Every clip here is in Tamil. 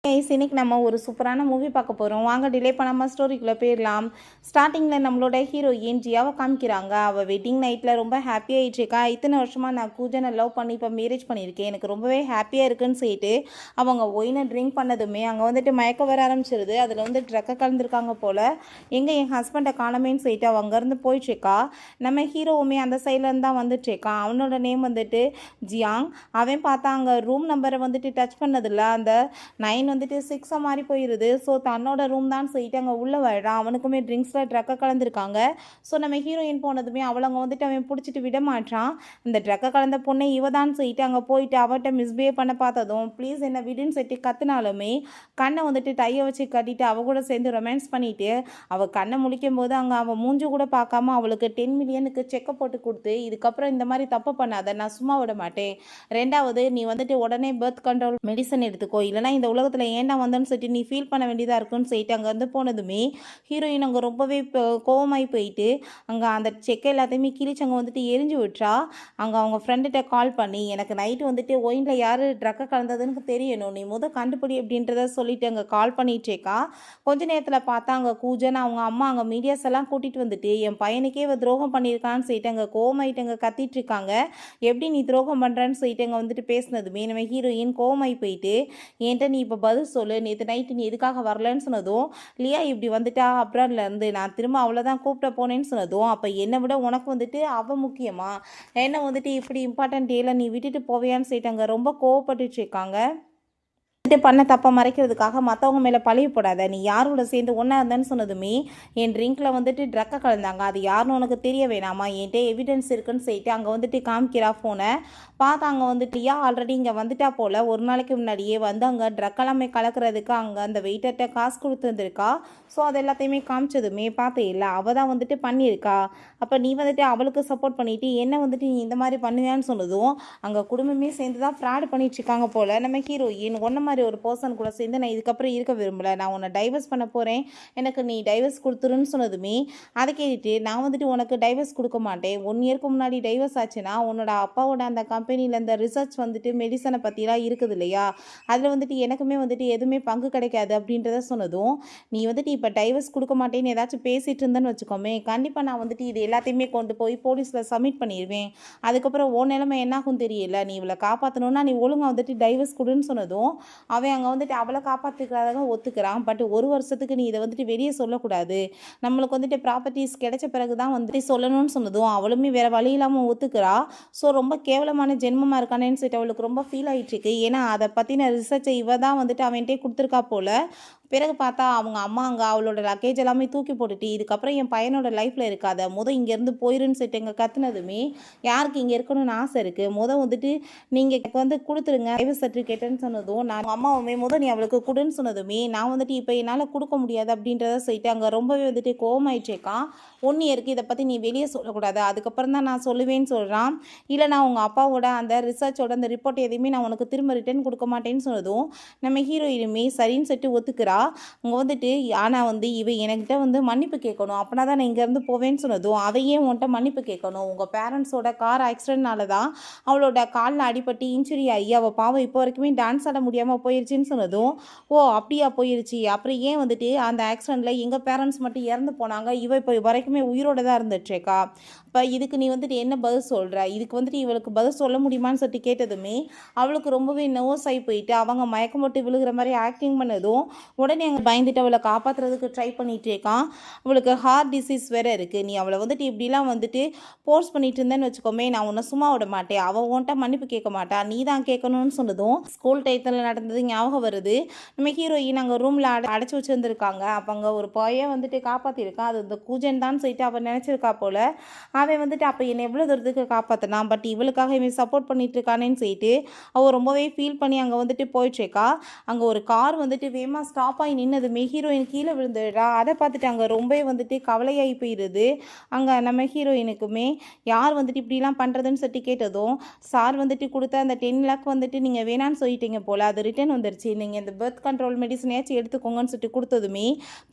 இன்னைக்கு நம்ம ஒரு சூப்பரான மூவி பார்க்க போகிறோம். வாங்க டிலே பண்ணாமல் ஸ்டோரிக்குள்ளே போயிடலாம். ஸ்டார்டிங்கில் நம்மளோட ஹீரோயின் ஜியாவை காமிக்கிறாங்க. அவள் வெட்டிங் நைட்டில் ரொம்ப ஹாப்பியாகிட்டுருக்கா. இத்தனை வருஷமாக நான் கூஜனை லவ் பண்ணி இப்போ மேரேஜ் பண்ணியிருக்கேன், எனக்கு ரொம்பவே ஹாப்பியாக இருக்குன்னு சொல்லிட்டு அவங்க ஒயினை ட்ரிங்க் பண்ணதுமே அங்கே வந்துட்டு மயக்க வர ஆரம்பிச்சிருது. அதில் வந்து ட்ரக்கை கலந்துருக்காங்க போல். எங்கே என் ஹஸ்பண்டை காணமேன்னு சொல்லிட்டு அவள் அங்கேருந்து போயிட்டுருக்கா. நம்ம ஹீரோவுமே அந்த சைட்லேருந்து தான் வந்துட்டுருக்கான். அவனோட நேம் வந்துட்டு ஜியாங். அவன் பார்த்தா அங்கே ரூம் நம்பரை வந்துட்டு டச் பண்ணதில்ல. அந்த 9 வந்துட்டு 6 மாறி போயிடுது. ஸோ தன்னோட ரூம் தான் சொல்லிட்டு அங்கே உள்ளே வரான். அவனுக்குமே ட்ரிங்க்ஸில் ட்ரக்கை கலந்துருக்காங்க. ஸோ நம்ம ஹீரோயின் போனதுமே அவளங்க வந்துட்டு அவன் பிடிச்சிட்டு விட மாட்டான். இந்த ட்ரக்கை கலந்த பொண்ணை இவ தான் சொல்லிட்டு அங்கே போயிட்டு அவட்ட மிஸ்பிஹேவ் பண்ண பார்த்ததும் ப்ளீஸ் என்ன விடுன்னு சொல்லிட்டு கத்துனாலுமே கண்ணை வந்துட்டு டையை வச்சு கட்டிட்டு அவள் கூட சேர்ந்து ரொமான்ஸ் பண்ணிட்டு அவள் கண்ணை முழிக்கும் போது அங்கே அவள் மூஞ்சி கூட பார்க்காம அவளுக்கு 10 மில்லியனுக்கு செக்கை போட்டு கொடுத்து இதுக்கப்புறம் இந்த மாதிரி தப்பு பண்ணாத, நான் சும்மா விட மாட்டேன். ரெண்டாவது நீ வந்துட்டு உடனே பர்த் கண்ட்ரோல் மெடிசன் எடுத்துக்கோ, இல்லைனா இந்த உலகத்தில் ஏன்டா வந்தோன்னு சொல்லிட்டு நீ ஃபீல் பண்ண வேண்டியதாக இருக்குன்னு சொல்லிட்டு அங்கே வந்து போனதுமே ஹீரோயின் அங்கே ரொம்பவே கோவமாகி போயிட்டு அங்கே அந்த செக்கை எல்லாத்தையுமே கிழிச்சு அங்கே வந்துட்டு எரிஞ்சு விட்றா. அங்கே அவங்க ஃப்ரெண்டுகிட்ட கால் பண்ணி எனக்கு நைட்டு வந்துட்டு ஒயினில் யார் ட்ரக்கை கலந்ததுன்னு தெரியணும், நீ கண்டுபிடி அப்படின்றத சொல்லிட்டு அங்கே கால் பண்ணிகிட்டேக்கா. கொஞ்ச நேரத்தில் பார்த்தா அங்கே கூஜன் அவங்க அம்மா அங்கே மீடியாஸ் எல்லாம் கூட்டிகிட்டு வந்துட்டு என் பையனுக்கே துரோகம் பண்ணியிருக்கான்னு சொல்லிட்டு அங்கே கோவமாயிட்டு அங்கே கத்திட்டு இருக்காங்க. எப்படி நீ துரோகம் பண்ணுறன்னு சொல்லிட்டு அங்கே வந்துட்டு பேசினதுமே நம்ம ஹீரோயின் கோவமாகி போயிட்டு என்கிட்ட நீ இப்போ பதில் சொல்லு, நேற்று நைட்டு நீ எதுக்காக வரலன்னு சொன்னதும் லியா இப்படி வந்துட்டா அப்ராட்லேருந்து நான் திரும்ப அவ்வளோதான் கூப்பிட்ட போனேன்னு சொன்னதும் அப்போ என்னை விட உனக்கு வந்துட்டு அவள் முக்கியமா, என்ன வந்துட்டு இப்படி இம்பார்ட்டன்ட் டேல நீ விட்டுட்டு போவியான்னு சொல்லிட்டாங்க. ரொம்ப கோவப்பட்டுட்டு இருக்காங்க. பண்ண தப்பை மறைக்கிறதுக்காக மற்றவங்க மேலே பழிவு போடாத, நீ யாரோட சேர்ந்து ஒன்றா இருந்தேன்னு சொன்னதுமே என் ட்ரிங்கில் வந்துட்டு ட்ரக்கை கலந்தாங்க, அது யாருன்னு உனக்கு தெரிய வேணாமா, என்கிட்ட எவிடன்ஸ் இருக்குன்னு சொல்லிட்டு அங்கே வந்துட்டு காமிக்கிறா ஃபோனை. பார்த்தா அங்கே வந்துட்டு ஆல்ரெடி இங்கே வந்துட்டா போல். ஒரு நாளைக்கு முன்னாடியே வந்து அங்கே ட்ரக் எல்லாமே கலக்கிறதுக்கு அங்கே அந்த வெயிட்டர்கிட்ட காசு கொடுத்துருந்துருக்கா. ஸோ அது எல்லாத்தையுமே காமிச்சதுமே பார்த்தே இல்லை அவள் தான் வந்துட்டு பண்ணியிருக்கா. அப்போ நீ வந்துட்டு அவளுக்கு சப்போர்ட் பண்ணிவிட்டு என்ன வந்துட்டு நீ இந்த மாதிரி பண்ணுவியான்னு சொன்னதும் அங்கே குடும்பமே சேர்ந்து தான் ஃப்ராட் பண்ணிட்டுருக்காங்க போல். நம்ம ஹீரோயின் ஒன்றை மாதிரி ஒரு பர்சன் கூட சேர்ந்து நான் இதுக்கப்புறம் இருக்க விரும்பலை, நான் உன்னை டைவர்ஸ் பண்ண போகிறேன், எனக்கு நீ டைவர்ஸ் கொடுத்துருன்னு சொன்னதுமே அதை கேட்டுட்டு நான் வந்துட்டு உனக்கு டைவர்ஸ் கொடுக்க மாட்டேன், 1 இயருக்கு முன்னாடி டைவர்ஸ் ஆச்சுன்னா உன்னோட அப்பாவோட அந்த கம்பெனியில் இந்த ரிசர்ச் வந்துட்டு மெடிசனை பற்றிலாம் இருக்குது இல்லையா, அதில் வந்துட்டு எனக்குமே வந்துட்டு எதுவுமே பங்கு கிடைக்காது அப்படின்றத சொன்னதும் நீ வந்துட்டு இப்போ டைவர்ஸ் கொடுக்க மாட்டேன்னு ஏதாச்சும் பேசிகிட்டு இருந்தேன்னு வச்சுக்கோமே, கண்டிப்பாக நான் வந்துட்டு இது எல்லாத்தையுமே கொண்டு போய் போலீஸில் சப்மிட் பண்ணிடுவேன், அதுக்கப்புறம் ஓ நிலைமை என்னாகும் தெரியல, நீ இவளை காப்பாற்றணுன்னா நீ ஒழுங்காக வந்துட்டு டைவர்ஸ் கொடுன்னு சொன்னதும் அவன் அங்கே வந்துட்டு அவளை காப்பாற்றுக்கிறதாக ஒத்துக்கிறான். பட் 1 வருஷத்துக்கு நீ இதை வந்துட்டு வெளியே சொல்லக்கூடாது, நம்மளுக்கு வந்துட்டு ப்ராப்பர்ட்டிஸ் கிடைச்ச பிறகு தான் வந்துட்டு சொல்லணும்னு சொன்னதும் அவளுமே வேறு வழி இல்லாமல் ஒத்துக்கிறா. ஸோ ரொம்ப கேவலமான ஜென்மமாக இருக்கானேன்னு சொல்லிட்டு அவளுக்கு ரொம்ப ஃபீல் ஆகிட்டுருக்கு. ஏன்னா அதை பற்றின ரிசர்ச்சை இவ தான் வந்துட்டு அவன்கிட்டே கொடுத்துருக்கா போல். பிறகு பார்த்தா அவங்க அம்மா அங்கே அவளோட லக்கேஜ் எல்லாமே தூக்கி போட்டுட்டு இதுக்கப்புறம் என் பையனோட லைஃப்பில் இருக்காத, இங்கேருந்து போயிருன்னு சொல்லிட்டு எங்கள் கத்துனதுமே யாருக்கு இங்கே இருக்கணும்னு ஆசை இருக்குது, வந்துட்டு நீங்கள் வந்து கொடுத்துருங்க டைவர்ஸ் சர்டிஃபிகேட்டுன்னு சொன்னதும் நான் அம்மாவுமே நீ அவளுக்கு கொடுன்னு சொன்னதுமே நான் வந்துட்டு இப்போ என்னால் கொடுக்க முடியாது அப்படின்றத சொல்லிட்டு அங்கே ரொம்பவே வந்துட்டு கோவமாயிட்டேக்கான். 1 இயருக்கு இதை பற்றி நீ வெளியே சொல்லக்கூடாது, அதுக்கப்புறம் தான் நான் சொல்லுவேன்னு சொல்கிறான். இல்லை நான் உங்கள் அப்பாவோட அந்த ரிசர்ச்சோட அந்த ரிப்போர்ட் எதையுமே நான் உனக்கு திரும்ப ரிட்டர்ன் கொடுக்க மாட்டேன்னு சொன்னதும் நம்ம ஹீரோயினுமே சரின்னு சொல்லிட்டு ஒத்துக்கிறா. அங்கே வந்துட்டு ஆனால் வந்து இவ என்கிட்ட வந்து மன்னிப்பு கேட்கணும், அப்படின்னா தான் நான் இங்கேருந்து போவேன்னு சொன்னதும் அதையே உன்கிட்ட மன்னிப்பு கேட்கணும், உங்கள் பேரண்ட்ஸோட கார் ஆக்சிடென்ட்னால தான் அவளோட காலில் அடிபட்டு இன்ஜுரி ஆகி அவள் பாவம் இப்போ வரைக்குமே டான்ஸ் ஆட முடியாமல் போயிடுச்சின்னு சொன்னதும் ஓ அப்படியா போயிடுச்சு, அப்புறம் ஏன் வந்துட்டு அந்த ஆக்சிடெண்ட்டில் எங்கள் பேரண்ட்ஸ் மட்டும் இறந்து போனாங்க, இவ இப்போ வரைக்குமே உயிரோட தான் இருந்துட்டுருக்கா, இப்போ இதுக்கு நீ வந்துட்டு என்ன பதில் சொல்கிற, இதுக்கு வந்துட்டு இவளுக்கு பதில் சொல்ல முடியுமான்னு சொல்லிட்டு கேட்டதுமே அவளுக்கு ரொம்பவே நர்வஸ் ஆகி போயிட்டு அவங்க மயக்கம் போட்டு விழுகிற மாதிரி ஆக்டிங் பண்ணதும் உடனே அங்கே பயந்துட்டு அவளை காப்பாற்றுறதுக்கு ட்ரை பண்ணிகிட்டு இருக்கான். அவளுக்கு ஹார்ட் டிசீஸ் வேறு இருக்குது, நீ அவளை வந்துட்டு இப்படிலாம் வந்துட்டு ஃபோர்ஸ் பண்ணிட்டு இருந்தேன்னு வச்சுக்கோமே நான் உன்னை சும்மா விட மாட்டேன், அவள் உன்ட்ட மன்னிப்பு கேட்க மாட்டா, நீ தான் கேட்கணும்னு சொன்னதும் ஸ்கூல் டைத்தில் நடந்தது ஞாபகம் வருது. நம்ம ஹீரோயின் அங்கே ரூமில் அடைச்சி வச்சுருந்துருக்காங்க. அப்போ அங்கே ஒரு பையன் வந்துட்டு காப்பாற்றிருக்கான், அது இந்த கூஜன் தான் சொல்லிட்டு அவள் நினச்சிருக்கா போல். அவன் வந்துட்டு அப்போ என்னை எவ்வளோ தூரத்துக்கு காப்பாற்றினான், பட் இவளுக்காக இவன் சப்போர்ட் பண்ணிட்டு இருக்கானேன்னு சொல்லிட்டு அவள் ரொம்பவே ஃபீல் பண்ணி அங்கே வந்துட்டு போயிட்டுருக்கா. அங்கே ஒரு கார் வந்துட்டு வேகமாக ஸ்டாப் ஆகி நின்னதுமே ஹீரோயின் கீழே விழுந்துடுறா. அதை பார்த்துட்டு அங்கே ரொம்பவே வந்துட்டு கவலையாகி போயிடுது. அங்கே நம்ம ஹீரோயினுக்குமே யார் வந்துட்டு இப்படிலாம் பண்ணுறதுன்னு சொல்லிட்டு கேட்டதும் சார் வந்துட்டு கொடுத்த அந்த 10 லேக் வந்துட்டு நீங்கள் வேணான்னு சொல்லிட்டீங்க போல், அது ரிட்டர்ன் வந்துருச்சு, நீங்கள் இந்த பர்த் கண்ட்ரோல் மெடிசனையாச்சும் எடுத்துக்கோங்கன்னு சொல்லிட்டு கொடுத்ததுமே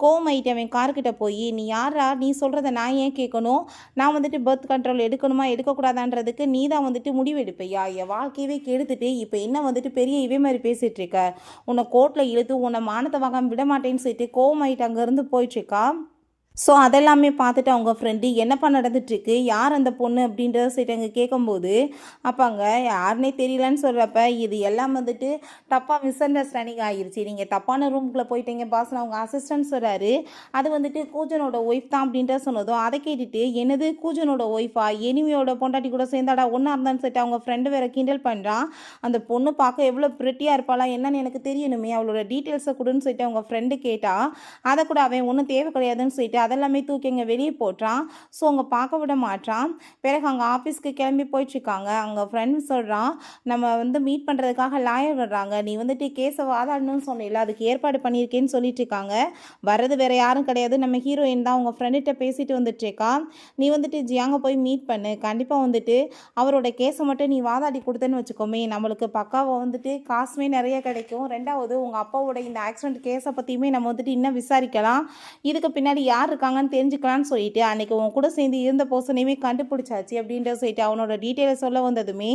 கோவமாயிட்டு அவன் கார்கிட்ட போய் நீ யாரா, நீ சொல்கிறத நான் ஏன் கேட்கணும், நான் வந்துட்டு வந்துட்டு பர்த் கண்ட்ரோல் எடுக்கணுமா எடுக்கக்கூடாதான்றதுக்கு நீ தான் வந்துட்டு முடிவு எடுப்பையா? என் வாழ்க்கையவே கெடுத்துட்டு இப்போ என்ன வந்துட்டு பெரிய இவே மாதிரி பேசிகிட்டு இருக்க? உன்னை கோர்ட்டில் இழுத்து உன்னை மானத்தை வாங்காமல் விட மாட்டேன்னு சொல்லிட்டு கோவமாயிட்டு அங்கேருந்து போயிட்டுருக்கா. ஸோ அதெல்லாமே பார்த்துட்டு அவங்க ஃப்ரெண்டு என்னப்பா நடந்துட்டுருக்கு, யார் அந்த பொண்ணு அப்படின்றத சரி அங்கே கேட்கும்போது, அப்போ அங்கே யாருனே தெரியலன்னு சொல்கிறப்ப இது எல்லாம் வந்துட்டு தப்பாக மிஸ் அண்டர்ஸ்டாண்டிங் ஆகிருச்சு, நீங்கள் தப்பான ரூமுக்குள்ளே போயிட்டீங்க பாஸ்ன்னு அவங்க அசிஸ்டன்ட் சொல்கிறாரு. அது வந்துட்டு கூஜனோட ஒய்ஃப் தான் அப்படின்ற சொன்னதும் அதை கேட்டுட்டு என்னது கூஜனோட ஒய்ஃபா, எனிமியோட பொண்டாட்டி கூட சேர்ந்தாடா ஒன்றா இருந்தான்னு சொல்லிட்டு அவங்க ஃப்ரெண்டு வேற கிண்டல் பண்ணுறான். அந்த பொண்ணு பார்க்க எவ்வளோ ப்ரிட்டியாக இருப்பாளா என்னன்னு எனக்கு தெரியணுமே, அவளோட டீட்டெயில்ஸை கொடுன்னு சொல்லிட்டு அவங்க ஃப்ரெண்டு கேட்டா அதை கூட அவன் ஒன்றும் தேவை கிடையாதுன்னு சொல்லிட்டு அதெல்லாமே தூக்கி அங்கே வெளியே போட்டுறான். ஸோ அங்கே பார்க்க விட மாட்டான். பிறகு அங்கே ஆஃபீஸ்க்கு கிளம்பி போயிட்டுருக்காங்க. அங்கே ஃப்ரெண்ட் சொல்கிறான், நம்ம வந்து மீட் பண்ணுறதுக்காக லாயர் வர்றாங்க, நீ வந்துட்டு கேஸை வாதாடணும்னு சொன்னில்ல அதுக்கு ஏற்பாடு பண்ணியிருக்கேன்னு சொல்லிட்டு இருக்காங்க. வர்றது வேறு யாரும் கிடையாது, நம்ம ஹீரோயின் தான். உங்கள் ஃப்ரெண்டுகிட்ட பேசிட்டு வந்துட்டுருக்கா. நீ வந்துட்டு ஜியாங்க போய் மீட் பண்ணு, கண்டிப்பாக வந்துட்டு அவரோட கேஸை மட்டும் நீ வாதாடி கொடுத்தேன்னு வச்சுக்கோமே, நம்மளுக்கு பக்காவை வந்துட்டு காசுமே நிறைய கிடைக்கும். ரெண்டாவது உங்கள் அப்பாவோட இந்த ஆக்சிடென்ட் கேஸை பற்றியுமே நம்ம வந்துட்டு இன்னும் விசாரிக்கலாம், இதுக்கு பின்னாடி யார் இருக்காங்கன்னு தெரிஞ்சுக்கலான்னு சொல்லிட்டு அன்றைக்கி உன் கூட சேர்ந்து இருந்த பர்சனையுமே கண்டுபிடிச்சாச்சு அப்படின்ற சொல்லிட்டு அவனோட டீட்டெயிலை சொல்ல வந்ததுமே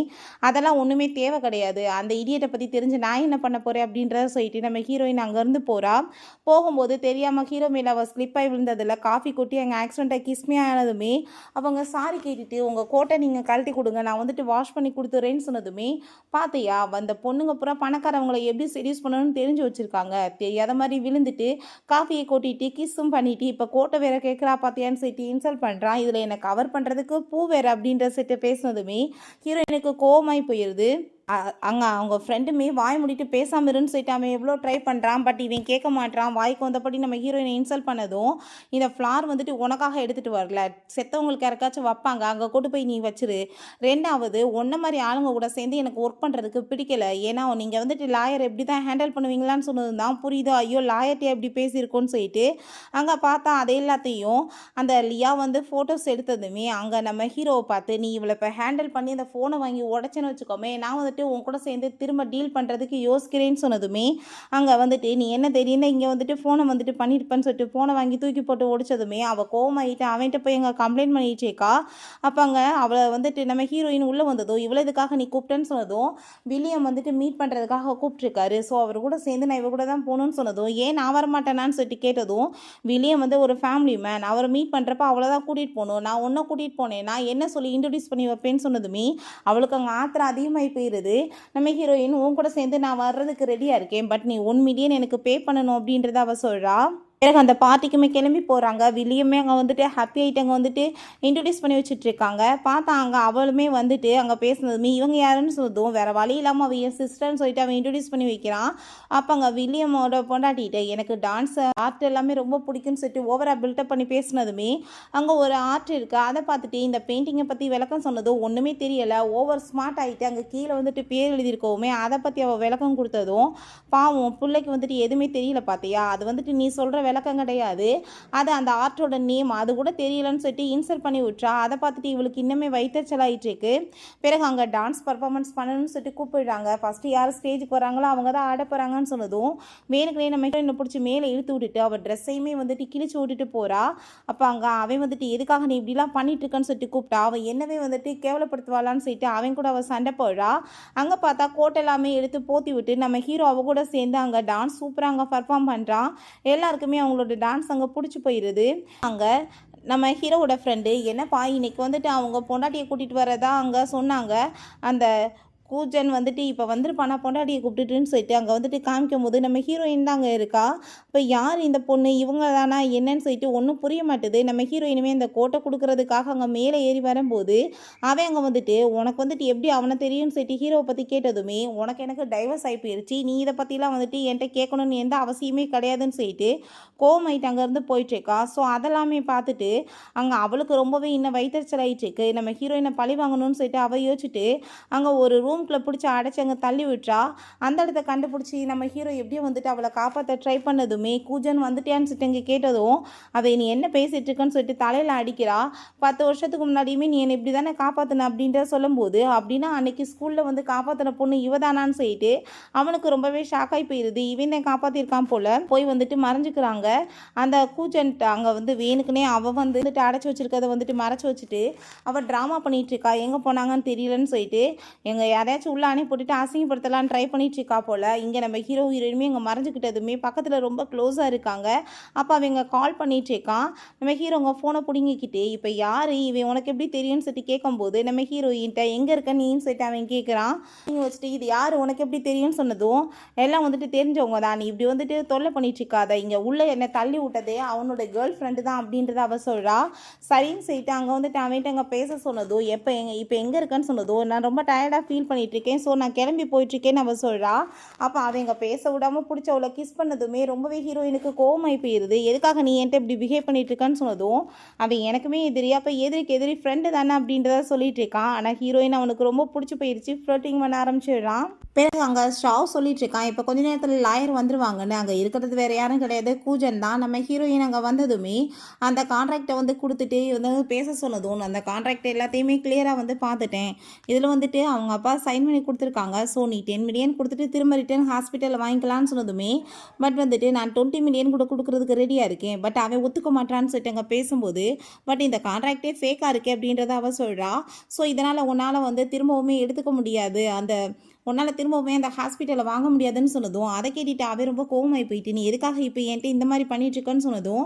அதெல்லாம் ஒன்றுமே தேவை கிடையாது, அந்த இடியட்டை பற்றி தெரிஞ்சு நான் என்ன பண்ண போகிறேன் அப்படின்றத சொல்லிட்டு நம்ம ஹீரோயின் அங்கேருந்து போகிறா. போகும்போது தெரியாமல் ஹீரோ மேலே அவள் ஸ்லிப்பாகி விழுந்ததில் காஃபி கொட்டி எங்கள் ஆக்சிடெண்ட்டை கிஸ்மியானதுமே அவங்க சாரி கேட்டுட்டு உங்கள் கோட்டை நீங்கள் கழட்டி கொடுங்க, நான் வந்துட்டு வாஷ் பண்ணி கொடுத்துறேன்னு சொன்னதுமே பார்த்தியா அந்த பொண்ணுங்க பூரா பணக்காரவங்களை எப்படி செடியூஸ் பண்ணணும்னு தெரிஞ்சு வச்சுருக்காங்க, தெரியாத மாதிரி விழுந்துட்டு காஃபியை கொட்டிட்டு கிஸ்ஸும் பண்ணிட்டு இப்போ கோட்டை வேற கேட்குறா பார்த்தியான்னு சொல்லிட்டு இன்சல்ட் பண்ணுறான். இதில் என்னை கவர் பண்ணுறதுக்கு பூ வேறு அப்படின்ற சொல்லிட்டு பேசினதுமே ஹீரோயினுக்கு கோவமாகி போயிடுது. அங்கே அவங்க ஃப்ரெண்டுமே வாய் முடிட்டு பேசாமல் இருன்னு சொல்லிட்டு அவன் எவ்வளோ ட்ரை பண்ணுறான், பட் இவன் கேட்க மாட்டான். வாய்க்கு வந்தபடி நம்ம ஹீரோயினை இன்சல்ட் பண்ணதும் இந்த ஃப்ளார் வந்துட்டு உனக்காக எடுத்துகிட்டு வரல, செத்தவங்களுக்கு யாருக்காச்சும் வைப்பாங்க, அங்கே கொண்டு போய் நீ வச்சிரு. ரெண்டாவது ஒன்றை மாதிரி ஆளுங்க கூட சேர்ந்து எனக்கு ஒர்க் பண்ணுறதுக்கு பிடிக்கல, ஏன்னா நீங்கள் வந்துட்டு லாயர் எப்படி தான் ஹேண்டில் பண்ணுவீங்களான்னு சொன்னது தான் புரியுதோ, ஐயோ லாயர்ட்டே எப்படி பேசியிருக்கோன்னு சொல்லிட்டு அங்கே பார்த்தா அது எல்லாத்தையும் அந்த லியா வந்து ஃபோட்டோஸ் எடுத்ததுமே அங்கே நம்ம ஹீரோவை பார்த்து நீ இவளை இப்போ ஹேண்டில் பண்ணி அந்த ஃபோனை வாங்கி உடச்சேன்னு வச்சுக்கோமே, நான் வந்துட்டு உன் கூட சேர்ந்து திரும்ப டீல் பண்ணுறதுக்கு யோசிக்கிறேன்னு சொன்னதுமே அங்கே வந்துட்டு நீ என்ன தெரியல இங்கே வந்துட்டு ஃபோனை வந்துட்டு பண்ணியிருப்பேன்னு சொல்லிட்டு ஃபோனை வாங்கி தூக்கி போட்டு உடைச்சதுமே அவள் கோவமாயிட்டு அவன்கிட்ட போய் எங்கள் கம்ப்ளைண்ட் பண்ணிச்சேக்கா. அப்போ அங்கே அவளை வந்துட்டு நம்ம ஹீரோயின் உள்ளே வந்ததும் இவ்வளோ இதுக்காக நீ கூப்பிட்டேன்னு சொன்னதும் வில்லியம் வந்துட்டு மீட் பண்ணுறதுக்காக கூப்பிட்ருக்காரு, ஸோ அவர் கூட சேர்ந்து நான் இவ கூட தான் போகணுன்னு சொன்னதும் ஏன் நான் வரமாட்டேனான்னு சொல்லிட்டு கேட்டதும் வில்லியம் வந்து ஒரு ஃபேமிலி மேன், அவரை மீட் பண்ணுறப்ப அவளை தான் கூட்டிகிட்டு போகணும், நான் ஒன்றை கூட்டிகிட்டு போனேன், நான் என்ன சொல்லி இன்ட்ரடியூஸ் பண்ணி வைப்பேன்னு சொன்னதுமே அவளுக்கு அங்கே ஆத்திரம் அதிகமாகி போயிடுது. நம்ம ஹீரோயின் உன் கூட சேர்ந்து நான் வர்றதுக்கு ரெடியாக இருக்கேன், பட் நீ 1 மில்லியன் எனக்கு பே பண்ணணும் அப்படின்றத அவள் சொல்கிறா. பிறகு அந்த பார்ட்டிக்குமே கிளம்பி போகிறாங்க. வில்லியமே அங்கே வந்துட்டு ஹாப்பி ஆகிட்டு அங்கே வந்துட்டு இன்ட்ரடியூஸ் பண்ணி வச்சுட்ருக்காங்க. பார்த்தா அங்கே அவளுமே வந்துட்டு அங்கே பேசுனதுமே இவங்க யாருன்னு சொன்னதும் வேறு வழி இல்லாமல் அவள் என் சிஸ்டர்னு சொல்லிட்டு அவன் இன்ட்ரடியூஸ் பண்ணி வைக்கிறான். அப்போ அங்கே வில்லியமோட பொண்டாட்டிகிட்ட எனக்கு டான்ஸ் ஆர்ட் எல்லாமே ரொம்ப பிடிக்கும்னு சொல்லிட்டு ஓவராக பில்டப் பண்ணி பேசினதுமே அங்கே ஒரு ஆர்ட் இருக்குது, அதை பார்த்துட்டு இந்த பெயிண்டிங்கை பற்றி விளக்கம் சொன்னதும் ஒன்றுமே தெரியலை, ஓவர் ஸ்மார்ட் ஆகிட்டு அங்கே கீழே வந்துட்டு பேர் எழுதியிருக்கோமே அதை பற்றி அவள் விளக்கம் கொடுத்ததும் பாவம் பிள்ளைக்கு வந்துட்டு எதுவுமே தெரியல பார்த்தியா, அது வந்துட்டு நீ சொல்கிற விளக்கம் கிடையாது, அது அந்த ஆர்ட்டோட நேம் அது கூட தெரியலன்னு சொல்லிட்டு இன்சல்ட் பண்ணி விட்றா. அதை பார்த்துட்டு இவளுக்கு இன்னுமே வைத்தச்சலாயிட்டு இருக்கு. பிறகு அங்கே டான்ஸ் பர்ஃபார்மன்ஸ் பண்ணணும்னு சொல்லிட்டு கூப்பிடுறாங்க. ஃபஸ்ட்டு யார் ஸ்டேஜுக்கு வராங்களோ அவங்க தான் ஆட போகிறாங்கன்னு சொன்னதும் வேணுக்குனே நம்ம இன்னும் பிடிச்சி மேலே இழுத்து விட்டுட்டு அவள் ட்ரெஸ்ஸையுமே வந்துட்டு கிழிச்சு விட்டுட்டு போகிறா. அப்போ அங்கே அவன் வந்துட்டு எதுக்காக நீ இப்படிலாம் பண்ணிட்டு இருக்கன்னு சொல்லிட்டு கூப்பிட்டா அவன் என்னவே வந்துட்டு கேவலப்படுத்துவாளான்னு சொல்லிட்டு அவன் கூட அவள் சண்டை போடுறா. அங்கே பார்த்தா கோட் எல்லாமே எடுத்து போத்தி விட்டு நம்ம ஹீரோ அவ கூட சேர்ந்து அங்கே டான்ஸ் சூப்பராக அங்கே பர்ஃபார்ம் பண்ணுறான். எல்லாருக்குமே அவங்களோட டான்ஸ் அங்கே பிடிச்சி போயிடுது. அங்கே நம்ம ஹீரோவோட ஃப்ரெண்டு என்னப்பா இன்னைக்கு வந்துட்டு அவங்க பொண்டாட்டியை கூட்டிகிட்டு வரதா அங்கே சொன்னாங்க, அந்த கூஜன் வந்துட்டு இப்போ வந்துருப்பானா பொண்டாட்டியை கூப்பிட்டுட்டுன்னு சொல்லிட்டு அங்கே வந்துட்டு காமிக்கும் போது நம்ம ஹீரோயின் தான் அங்கே இருக்கா. இப்போ யார் இந்த பொண்ணு இவங்க தானா என்னன்னு சொல்லிட்டு ஒன்றும் புரிய மாட்டுது. நம்ம ஹீரோயினுமே இந்த கோட்டை கொடுக்கறதுக்காக அங்கே மேலே ஏறி வரும்போது அவன் அங்கே வந்துட்டு உனக்கு வந்துட்டு எப்படி அவனை தெரியும்னு சொல்லிட்டு ஹீரோவை பற்றி கேட்டதுமே உனக்கு எனக்கு டைவர்ஸ் ஆகி போயிடுச்சு, நீ இதை பற்றிலாம் வந்துட்டு என்கிட்ட கேட்கணும்னு எந்த அவசியமே கிடையாதுன்னு சொல்லிட்டு கோவமாயிட்டு அங்கேருந்து போயிட்டுருக்கா. ஸோ அதெல்லாமே பார்த்துட்டு அங்கே அவளுக்கு ரொம்பவே இன்னும் வைத்தறிச்சல் ஆகிட்டுருக்கு. நம்ம ஹீரோயினை பழி வாங்கணும்னு சொல்லிட்டு அவள் யோசிச்சுட்டு அங்கே ஒரு ரூம் ரூம்குள்ளே பிடிச்சி அடைச்சி அங்கே தள்ளி விட்டுறா. அந்த இடத்த கண்டுபிடிச்சி நம்ம ஹீரோ எப்படியும் வந்துட்டு அவளை காப்பாற்ற ட்ரை பண்ணதுமே கூஜன் வந்துட்டியான்னு சொல்லிட்டு இங்கே கேட்டதும் அவள் நீ என்ன பேசிகிட்டு இருக்கன்னு சொல்லிட்டு தலையில் அடிக்கிறா. 10 வருஷத்துக்கு முன்னாடியுமே நீ என்னை இப்படி தானே காப்பாற்றின அப்படின்ற சொல்லும்போது அப்படின்னா அன்னைக்கு ஸ்கூலில் வந்து காப்பாற்றின பொண்ணு இவதானான்னு சொல்லிட்டு அவனுக்கு ரொம்பவே ஷாக் ஆகி போயிடுது. இவன் காப்பாற்றிருக்கான் போல் போய் வந்துட்டு மறைஞ்சிக்கிறாங்க. அந்த கூஜன்ட் அங்கே வந்து வேணுக்குனே அவள் வந்துட்டு அடைச்சி வச்சிருக்கதை வந்துட்டு மறைச்சி வச்சுட்டு அவள் ட்ராமா பண்ணிகிட்டு இருக்கா. எங்கே போனாங்கன்னு தெரியலன்னு சொல்லிட்டு எங்கள் யாரையாச்சும் உள்ள அணை போட்டுட்டு அசிங்கப்படுத்தலான்னு ட்ரை பண்ணிட்டு இருக்கா போல். இங்கே நம்ம ஹீரோ ஹீரோயினுமே இங்கே மறைஞ்சிக்கிட்டதுமே பக்கத்தில் ரொம்ப க்ளோஸாக இருக்காங்க. அப்போ அவங்க கால் பண்ணிட்டு இருக்கான். நம்ம ஹீரோங்க ஃபோனை பிடிங்கிக்கிட்டு இப்போ யார் இவன் உனக்கு எப்படி தெரியும்னு சொல்லிட்டு கேட்கும்போது நம்ம ஹீரோயின்ட்ட எங்கே இருக்க நீன்னு சொல்லிட்டு அவன் கேட்குறான். நீங்கள் வச்சுட்டு இது யார் உனக்கு எப்படி தெரியும்னு சொன்னதும் எல்லாம் வந்துட்டு தெரிஞ்சவங்க தான், நீ இப்படி வந்துட்டு தொல்லை பண்ணிட்டு இருக்காத, இங்கே உள்ள என்னை தள்ளி விட்டதே அவனோட கேர்ள் ஃப்ரெண்டு தான் அப்படின்றத அவள் சொல்கிறா. சரின்னு சொல்லிட்டு அங்கே வந்துட்டு அவன்கிட்ட அங்கே பேச சொன்னதோ இப்போ எங்கே இருக்கேன்னு சொன்னதோ நான் ரொம்ப டயர்டாக ஃபீல் பண்ணிட்டு இருக்கேன், ஸோ நான் கிளம்பி போயிட்டுருக்கேன்னு அவள் சொல்கிறா. அப்போ அவங்க பேச விடாமல் பிடிச்ச அவளை கிஸ் பண்ணதுமே ரொம்பவே ஹீரோயினுக்கு கோவமாகி போயிடுது. எதுக்காக நீ என்கிட்ட இப்படி பிஹேவ் பண்ணிட்டு இருக்கான்னு சொன்னதும் அவன் எனக்குமே எதிரி, அப்போ எதிரிக்கு எதிரி ஃப்ரெண்டு தானே அப்படின்றத சொல்லிட்டு இருக்கான். ஆனால் ஹீரோயின் அவனுக்கு ரொம்ப பிடிச்சி போயிடுச்சு, ஃப்ளோட்டிங் பண்ண ஆரம்பிச்சிடுறான். பிறகு அங்கே ஷாவ் சொல்லிட்டு இருக்கான் இப்போ கொஞ்ச நேரத்தில் லாயர் வந்துருவாங்கன்னு. அங்கே இருக்கிறது வேறு யாரும் கிடையாது, கூஜன் தான். நம்ம ஹீரோயின் அங்கே வந்ததுமே அந்த கான்ட்ராக்டை வந்து கொடுத்துட்டு வந்து பேச சொன்னதும் அந்த கான்ட்ராக்ட் எல்லாத்தையுமே கிளியராக வந்து பார்த்துட்டேன், இதில் வந்துட்டு அவங்க அப்பா சைன் பண்ணி கொடுத்துருக்காங்க, ஸோ நீ 10 மில்லியன் கொடுத்துட்டு திரும்ப ரிட்டர்ன் ஹாஸ்பிட்டலில் வாங்கிக்கலான்னு சொன்னதுமே பட் வந்துட்டு நான் 20 மில்லியன் கூட கொடுக்குறதுக்கு ரெடியாக இருக்கேன், பட் அவன் ஒத்துக்க மாட்டான்னு சொல்லிட்டு அங்கே பேசும்போது பட் இந்த கான்ட்ராக்டே ஃபேக்காக இருக்கே அப்படின்றத அவள் சொல்கிறா. ஸோ இதனால் உன்னால் வந்து திரும்பவுமே எடுத்துக்க முடியாது, உன்னால் திரும்பவுமே அந்த ஹாஸ்பிட்டலில் வாங்க முடியாதுன்னு சொன்னதும் அதை கேட்டுட்டு அவன் ரொம்ப கோவமாகி போயிட்டு நீ எதுக்காக இப்போ என்கிட்ட இந்த மாதிரி பண்ணிட்டுருக்கேன்னு சொன்னதும்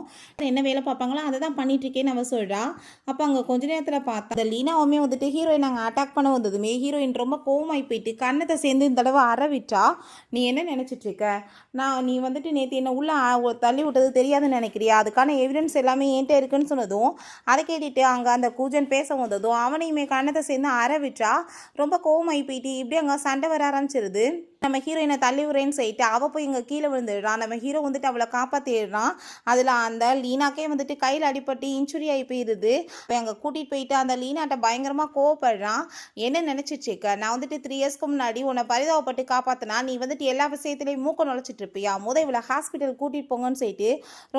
என்ன வேலை பார்ப்பாங்களோ அதை தான் பண்ணிட்டுருக்கேன்னு அவள் சொல்கிறா. அப்போ அங்கே கொஞ்ச நேரத்தில் பார்த்தா அந்த லீனாவுமே வந்துட்டு ஹீரோயின் அங்கே அட்டாக் பண்ண வந்ததுமே ஹீரோயின் ரொம்ப கோவமாகி போயிட்டு கண்ணத்தை சேர்ந்து இந்த தடவை விட்டா. நீ என்ன நினச்சிட்ருக்க, நீ வந்துட்டு நேற்று என்ன உள்ள தள்ளி விட்டது தெரியாதுன்னு நினைக்கிறியா, அதுக்கான எவிடன்ஸ் எல்லாமே என்கிட்ட இருக்குன்னு சொன்னதும் அதை கேட்டுட்டு அங்கே அந்த கூஜன் பேச வந்ததும் அவனையுமே கண்ணத்தை சேர்ந்து விட்டா. ரொம்ப கோவமாகி போயிட்டு இப்படி அங்கே சண்டை வர ஆரம்பிச்சிருது. நம்ம ஹீரோயினை தள்ளி விடுறேன்னு சொல்லிட்டு அவள் போய் இங்கே கீழே விழுந்துடுறான். நம்ம ஹீரோ வந்துட்டு அவளை காப்பாற்றிடுறான். அதில் அந்த லீனாக்கே வந்துட்டு கையில் அடிபட்டு இன்ஜுரி ஆகி போயிடுது. அங்கே கூட்டிகிட்டு போயிட்டு அந்த லீனாட்ட பயங்கரமாக கோவப்படுறான். என்ன நினச்சிட்ருக்க, நான் வந்துட்டு 3 இயர்ஸ்க்கு முன்னாடி உன்னை பரிதாபப்பட்டு காப்பாற்றினா நீ வந்துட்டு எல்லா விஷயத்துலையும் மூக்க நுழைச்சிட்டு இருப்பியா, இவளை ஹாஸ்பிட்டல் கூட்டிகிட்டு போங்கன்னு சொல்லிட்டு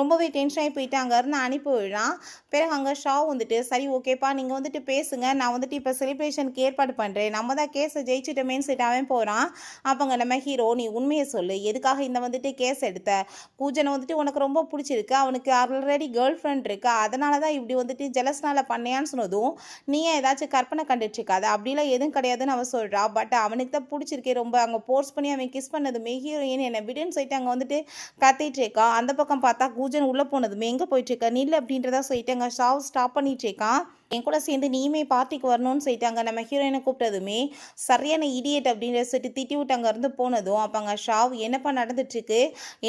ரொம்பவே டென்ஷன் ஆகி போயிட்டு அங்கேருந்து அனுப்பி விடுறான். பிறகு அங்கே ஷாவ் வந்துட்டு சரி ஓகேப்பா நீங்கள் வந்துட்டு பேசுங்க, நான் வந்துட்டு இப்போ செலிப்ரேஷனுக்கு ஏற்பாடு பண்ணுறேன், நம்ம தான் கேஸை ஜெயிச்சிட்டோமேன்னு சொல்லிட்டு அவன் போகிறான். அப்போ நம்ம ஹீரோ நீ உண்மையை சொல்லு, எதுக்காக இந்த வந்துட்டு கேஸ் எடுத்த, கூஜனை வந்துட்டு உனக்கு ரொம்ப பிடிச்சிருக்கு, அவனுக்கு ஆல்ரெடி கேர்ள் ஃப்ரெண்ட் இருக்கு, அதனால தான் இப்படி வந்துட்டு ஜெலஸ்னால பண்ணையான்னு சொன்னதும் நீ ஏதாச்சும் கற்பனை கண்டுட்ருக்காத, அப்படிலாம் எதுவும் கிடையாதுன்னு அவன் சொல்கிறா. பட் அவனுக்கு தான் பிடிச்சிருக்கே ரொம்ப, அங்கே போர்ஸ் பண்ணி அவன் கிஸ் பண்ணதுமே ஹீரோயின் என்னை விடுன்னு சொல்லிட்டு அங்கே வந்துட்டு கத்திட்டு இருக்கா. அந்த பக்கம் பார்த்தா கூஜன் உள்ளே போனதுமே எங்கே போயிட்டுருக்க நில் அப்படின்றத சொல்லிட்டு அங்கே ஷாவ் ஸ்டாப் பண்ணிட்டு இருக்கான். என் கூட சேர்ந்து நீயுமே பார்ட்டிக்கு வரணும்னு சொல்லிட்டாங்க. நம்ம ஹீரோயினை கூப்பிட்டதுமே சரியான இடியட் அப்படின்ற சொல்லிட்டு திட்டி விட்டு அங்கேருந்து போனதும் அப்போ அங்கே ஷாவ் என்னப்பா நடந்துட்டுருக்கு,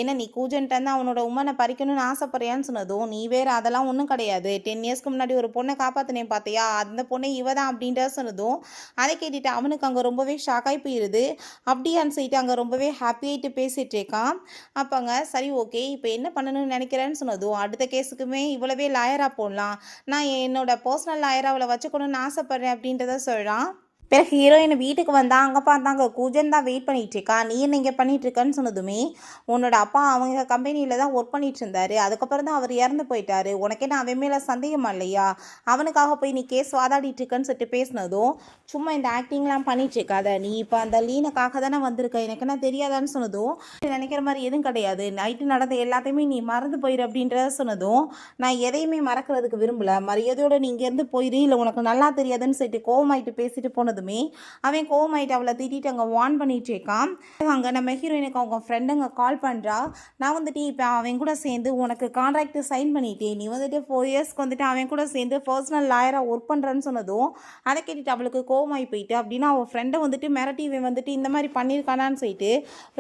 என்ன நீ கூஜன்ட்டு வந்து அவனோட உமனை பறிக்கணும்னு ஆசைப்படுறியான்னு சொன்னதும் நீ வேறு அதெல்லாம் ஒன்றும் கிடையாது, 10 இயர்ஸ்க்கு முன்னாடி ஒரு பொண்ணை காப்பாற்றினேன் பார்த்தியா, அந்த பொண்ணை இவ தான் அப்படின்ற சொன்னதும் அதை கேட்டுட்டு அவனுக்கு அங்கே ரொம்பவே ஷாக்காகி போயிடுது. அப்படியான்னு சொல்லிட்டு அங்கே ரொம்பவே ஹாப்பியாகிட்டு பேசிகிட்டு இருக்கான். அப்போங்க சரி ஓகே இப்போ என்ன பண்ணணும்னு நினைக்கிறேன்னு சொன்னதும் அடுத்த கேஸுக்குமே இவ்வளவே லாயராக போடலாம், நான் என்னோட பர்சனல் லாயராக அவளை வச்சுக்கணும்னு ஆசைப்பட்றேன் அப்படின்றத சொல்கிறான். பிறகு ஹீரோயின் வீட்டுக்கு வந்தால் அங்கே பார்த்தாங்க கூஜன் தான் வெயிட் பண்ணிகிட்டு இருக்கா. நீ என்ன இங்கே பண்ணிகிட்ருக்கன்னு சொன்னதுமே உன்னோட அப்பா அவங்க கம்பெனியில் தான் ஒர்க் பண்ணிட்டு இருந்தார், அதுக்கப்புறம் தான் அவர் இறந்து போயிட்டார், உனக்கே நான் அவன் மேலே சந்தேகமா இல்லையா, அவனுக்காக போய் நீ கேஸ் வாதாடிட்டுருக்கன்னு சொல்லிட்டு பேசினதும் சும்மா இந்த ஆக்டிங்லாம் பண்ணிகிட்ருக்காத, நீ இப்போ அந்த லீனுக்காக தானே வந்திருக்க, எனக்கு என்ன தெரியாதான்னு சொன்னதும் நினைக்கிற மாதிரி எதுவும் கிடையாது, நைட்டு நடந்த எல்லாத்தையுமே நீ மறந்து போயிரு அப்படின்றத சொன்னதும் நான் எதையுமே மறக்கிறதுக்கு விரும்பலை, மரியாதையோடு நீ இங்கேருந்து போயிரு, இல்லை உனக்கு நல்லா தெரியாதுன்னு சொல்லிட்டு கோவமாயிட்டு பேசிட்டு போனது அவன் கோவமாயிட்டு அவளை திட்டிட்டு அங்கே வார்ன் பண்ணிட்டு இருக்கான். அங்கே நம்ம ஹீரோயினுக்கு அவங்க ஃப்ரெண்டுங்க கால் பண்ணுறா. நான் வந்துட்டு இப்போ அவன் கூட சேர்ந்து உனக்கு கான்ட்ராக்ட் சைன் பண்ணிட்டேன், நீ வந்துட்டு 4 இயர்ஸ்க்கு வந்துட்டு அவன் கூட சேர்ந்து பர்சனல் லாயராக ஒர்க் பண்ணுறேன்னு சொன்னதும் அதை கேட்டுட்டு அவளுக்கு கோவமாகி போயிட்டு அப்படின்னா அவள் ஃப்ரெண்டை வந்துட்டு மிரட்டி இவன் வந்துட்டு இந்த மாதிரி பண்ணியிருக்கானான்னு சொல்லிட்டு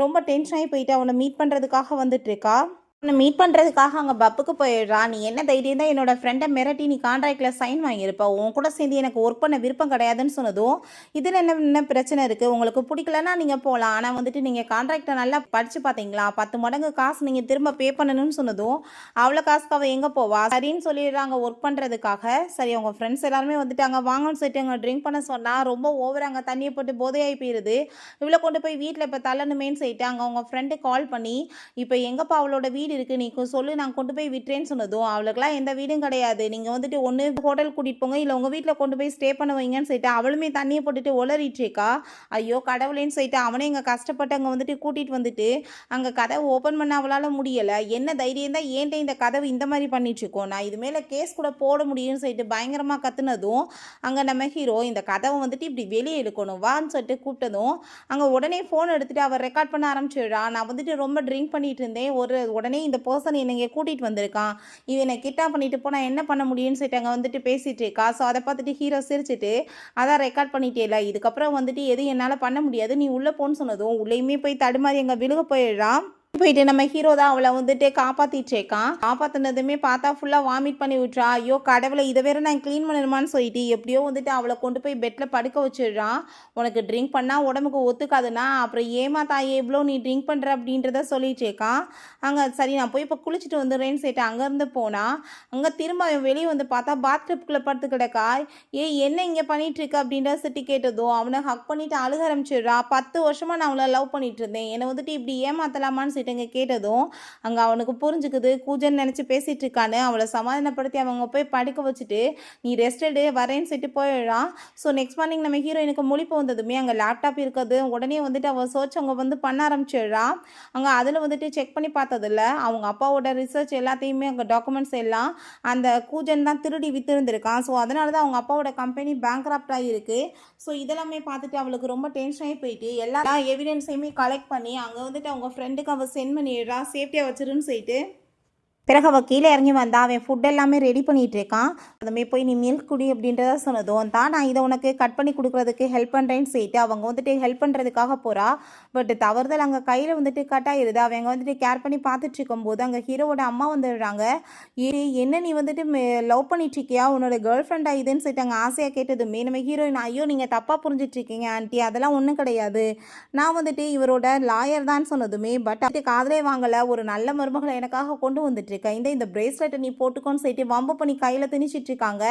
ரொம்ப டென்ஷன் ஆகி போயிட்டு அவனை மீட் பண்ணுறதுக்காக வந்துட்டு இருக்கா. உன்னை மீட் பண்ணுறதுக்காக அங்கே பப்புக்கு போயிடுறா. நீ என்ன தைரியம் தான் என்னோட ஃப்ரெண்டை மிரட்டி நீ கான்ட்ராக்டில் சைன் வாங்கியிருப்ப. உன் கூட சேர்ந்து எனக்கு ஒர்க் பண்ண விருப்பம் கிடையாதுன்னு சொன்னதும், இதில் என்ன பிரச்சனை இருக்குது? உங்களுக்கு பிடிக்கலன்னா நீங்கள் போகலாம். ஆனால் வந்துட்டு நீங்கள் கான்ட்ராக்டை நல்லா படித்து பார்த்தீங்களா? 10 மடங்கு காசு நீங்கள் திரும்ப பே பண்ணணும்னு சொன்னதும், அவ்வளோ காசுக்கு அவள் எங்கே போவா? சரின்னு சொல்லிடுறாங்க ஒர்க் பண்ணுறதுக்காக. சரி அவங்க ஃப்ரெண்ட்ஸ் எல்லாருமே வந்துட்டாங்க வாங்கன்னு சொல்லிட்டு அங்கே ட்ரிங்க் பண்ண சொன்னால் ரொம்ப ஓவர் அங்கே தண்ணியை போட்டு போதையாகி போயிடுது. இவ்வளோ கொண்டு போய் வீட்டில் இப்போ தள்ளணுமேன்னு சொல்லிட்டு அங்கே அவங்க ஃப்ரெண்டு கால் பண்ணி, இப்போ எங்கப்பா அவளோட வீடு இருக்குது நீ சொல்லு நான் கொண்டு போய் விட்டுறேன்னு சொன்னதும், அவளுக்குலாம் எந்த வீடும் கிடையாது. நீங்கள் வந்துட்டு ஒன்று ஹோட்டல் கூட்டிகிட்டு போங்க, இல்லை உங்கள் வீட்டில் கொண்டு போய் ஸ்டே பண்ண வைங்கன்னு சொல்லிட்டு அவளுமே தண்ணியை போட்டுட்டு ஒளறிட்டுருக்கா. ஐயோ கடவுளேன்னு சொல்லிட்டு அவனே இங்கே கஷ்டப்பட்டு அங்கே வந்துட்டு கூட்டிகிட்டு வந்துட்டு அங்கே கதவை ஓப்பன் பண்ண அவளால் முடியலை. என்ன தைரியம் தான் ஏன்ட்ட இந்த கதவு இந்த மாதிரி பண்ணிட்டுருக்கோம், நான் இது மேலே கேஸ் கூட போட முடியும்னு சொல்லிட்டு பயங்கரமாக கத்துனதும், அங்கே நம்ம ஹீரோ இந்த கதவை வந்துட்டு இப்படி வெளியே இழுக்கணும் வான்னு சொல்லிட்டு கூப்பிட்டதும், அங்கே உடனே ஃபோன் எடுத்துகிட்டு அவர் ரெக்கார்ட் பண்ண ஆரம்பிச்சிடுறா. நான் வந்துட்டு ரொம்ப ட்ரிங்க் பண்ணிட்டு இருந்தேன், உடனே இந்த பர்சன் என்னை இங்கே கூட்டிகிட்டு வந்திருக்கான், இவனை கிட்டா பண்ணிட்டு போனால் என்ன பண்ண முடியும்னு சொல்லிட்டு அங்கே வந்துட்டு பேசிகிட்டு இருக்கா. ஸோ அதை பார்த்துட்டு ஹீரோ சிரிச்சிட்டு, அதான் ரெக்கார்ட் பண்ணிட்டே இல்லை, இதுக்கப்புறம் வந்துட்டு எதுவும் என்னால் பண்ண முடியாது, நீ உள்ளே போன்னு சொன்னதும் உள்ளேயுமே போய் தடுமாறி அங்கே விழுக போயிடுறான். போயிட்டு நம்ம ஹீரோ தான் அவளை வந்துட்டு காப்பாற்றிட்டு இருக்கான். காப்பாற்றினதுமே பார்த்தா ஃபுல்லாக வாமிட் பண்ணி விட்றா. ஐயோ கடவுளை இதை வேற நான் க்ளீன் பண்ணணுமான்னு சொல்லிட்டு எப்படியோ வந்துட்டு அவளை கொண்டு போய் பெட்டில் படுக்க வச்சிடுறான். உனக்கு ட்ரிங்க் பண்ணால் உடம்புக்கு ஒத்துக்காதுன்னா அப்புறம் ஏமா தாயே இவ்வளோ நீ ட்ரிங்க் பண்ணுற அப்படின்றத சொல்லிட்டு இருக்கான். அங்கே சரி நான் போய் இப்போ குளிச்சுட்டு வந்துடுறேன்னு சொல்லிட்டு அங்கேருந்து போனால் அங்கே திரும்ப வெளியே வந்து பார்த்தா பாத்டப்குள்ளே படுத்து கிடக்கா. என்ன இங்கே பண்ணிட்டு இருக்க அப்படின்ற சிட்டி கேட்டதும் அவனை ஹக் பண்ணிட்டு அழுக ஆரம்பிச்சிடுறா. 10 வருஷமாக நான் அவளை லவ் பண்ணிட்டு இருந்தேன், என்னை வந்துட்டு இப்படி ஏமாத்தலாமான்னு சொல்லிட்டு கேட்டதும் அங்கே அவனுக்கு புரிஞ்சுக்குது கூஜன் நினச்சி பேசிகிட்டு இருக்கான்னு. அவளை சமாதானப்படுத்தி அவங்க போய் படுக்க வச்சுட்டு நீ ரெஸ்ட் எடு வரேன்னு சொல்லிட்டு போயிடுறான். ஸோ நெக்ஸ்ட் மார்னிங் நம்ம ஹீரோயினுக்கு முழிப்பு வந்ததுமே அங்கே லேப்டாப் இருக்குது. உடனே வந்துட்டு அவள் சர்ச் அவங்க வந்து பண்ண ஆரம்பிச்சிடுறா. அங்கே அதில் வந்துட்டு செக் பண்ணி பார்த்ததில்ல அவங்க அப்பாவோட ரிசர்ச் எல்லாத்தையுமே அங்கே டாக்குமெண்ட்ஸ் எல்லாம் அந்த கூஜன் தான் திருடி வித்துருந்துருக்கான். ஸோ அதனால தான் அவங்க அப்பாவோட கம்பெனி பேங்க்ராப்ட் ஆகிருக்கு. ஸோ இதெல்லாமே பார்த்துட்டு அவளுக்கு ரொம்ப டென்ஷன் ஆகி போயிட்டு எல்லா எவிடன்ஸையுமே கலெக்ட் பண்ணி அங்கே வந்துட்டு அவங்க ஃப்ரெண்டுக்கு அவள் சென்ட் பண்ணிடுறா சேஃப்டியாக வச்சிருன்னு சொல்லிட்டு. பிறகு அவள் கீழே இறங்கி வந்தா. அவன் ஃபுட் எல்லாமே ரெடி பண்ணிகிட்டு இருக்கான். அதுமாரி போய் நீ மில்க் குடி அப்படின்றத சொன்னதும் தான் நான் இதை உனக்கு கட் பண்ணி கொடுக்குறதுக்கு ஹெல்ப் பண்ணுறேன்னு சொல்லிட்டு அவங்க வந்துட்டு ஹெல்ப் பண்ணுறதுக்காக போகிறா. பட் தவறுதல் அங்கே கையில் வந்துட்டு கட் ஆகிடுது. அவங்க வந்துட்டு கேர் பண்ணி பார்த்துட்டு இருக்கும்போது அங்கே ஹீரோவோட அம்மா வந்துடுறாங்க. என்ன நீ வந்துட்டு லவ் பண்ணிட்டுருக்கியா உன்னோட கேர்ள் ஃப்ரெண்டாக இதுன்னு சொல்லிட்டு அங்கே ஆசையாக கேட்டதுமே நம்ம ஹீரோயின் ஐயோ நீங்கள் தப்பாக புரிஞ்சிட்ருக்கீங்க ஆண்டி, அதெல்லாம் ஒன்றும் கிடையாது, நான் வந்துட்டு இவரோட லாயர் தான் சொன்னதுமே பட் அதுக்கு காதலே வாங்கலை, ஒரு நல்ல மருமகளை எனக்காக கொண்டு வந்துட்டு இந்த பிரேஸ்லெட்டை நீ போட்டுக்கோன்னு சொல்லிட்டு வம்பு பண்ணி கையில் திணிச்சிட்டு இருக்காங்க.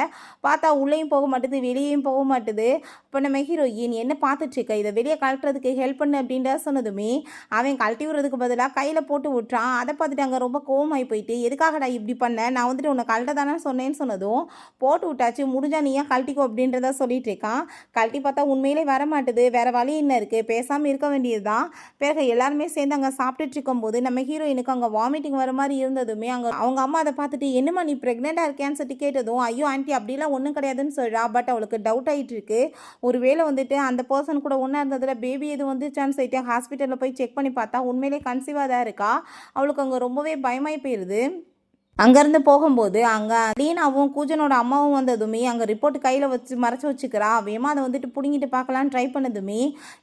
பார்த்தா உள்ளேயும் போக மாட்டுது வெளியேயும் போக மாட்டுது. இப்போ நம்ம ஹீரோயின் என்ன பார்த்துட்டு இருக்க, இதை வெளியே கழட்டுறதுக்கு ஹெல்ப் பண்ணு அப்படின்ற சொன்னதுமே அவன் கழட்டி விடுறதுக்கு பதிலாக கையில் போட்டு விட்டுறான். அதை பார்த்துட்டு அங்கே ரொம்ப கோவமாகி போயிட்டு எதுக்காகடா இப்படி பண்ண, நான் வந்துட்டு உன்னை கழட்ட தானே சொன்னேன்னு சொன்னதும் போட்டு விட்டாச்சு முடிஞ்சா நீ ஏன் கழட்டிக்கோ அப்படின்றத சொல்லிட்டு இருக்கான். கழட்டி பார்த்தா உண்மையிலே வர மாட்டுது. வேற வழி என்ன இருக்குது, பேசாமல் இருக்க வேண்டியது தான். பிறகு எல்லாருமே சேர்ந்து அங்கே சாப்பிட்டுட்டு இருக்கும்போது நம்ம ஹீரோயினுக்கு அங்கே வாமிட்டிங் வர மாதிரி இருந்ததுமே அவங்க அம்மா அதை பார்த்துட்டு என்னம்மா நீ ப்ரெக்னெண்ட்டாக இருக்கியான்னு சொல்லி கேட்டதும் ஐயோ ஆண்டி அப்படிலாம் ஒன்றும் கிடையாதுன்னு சொல்கிறா. பட் அவளுக்கு டவுட் ஆகிட்டு இருக்கு. ஒருவேளை வந்துட்டு அந்த பர்சன் கூட ஒன்றா இருந்ததில் பேபி எதுவும் வந்துச்சான்னு சொல்லிட்டு ஹாஸ்பிட்டலில் போய் செக் பண்ணி பார்த்தா உண்மையிலே கன்சீவாக தான் இருக்கா. அவளுக்கு அங்கே ரொம்பவே பயமாகி போயிடுது. அங்கேருந்து போகும்போது அங்கே லீனாவும் கூஜனோட அம்மாவும் வந்ததுமே அங்கே ரிப்போர்ட் கையில் வச்சு மறைச்சி வச்சுக்கிறா. வேமா அதை வந்துட்டு பிடிங்கிட்டு பார்க்கலான்னு ட்ரை பண்ணதுமே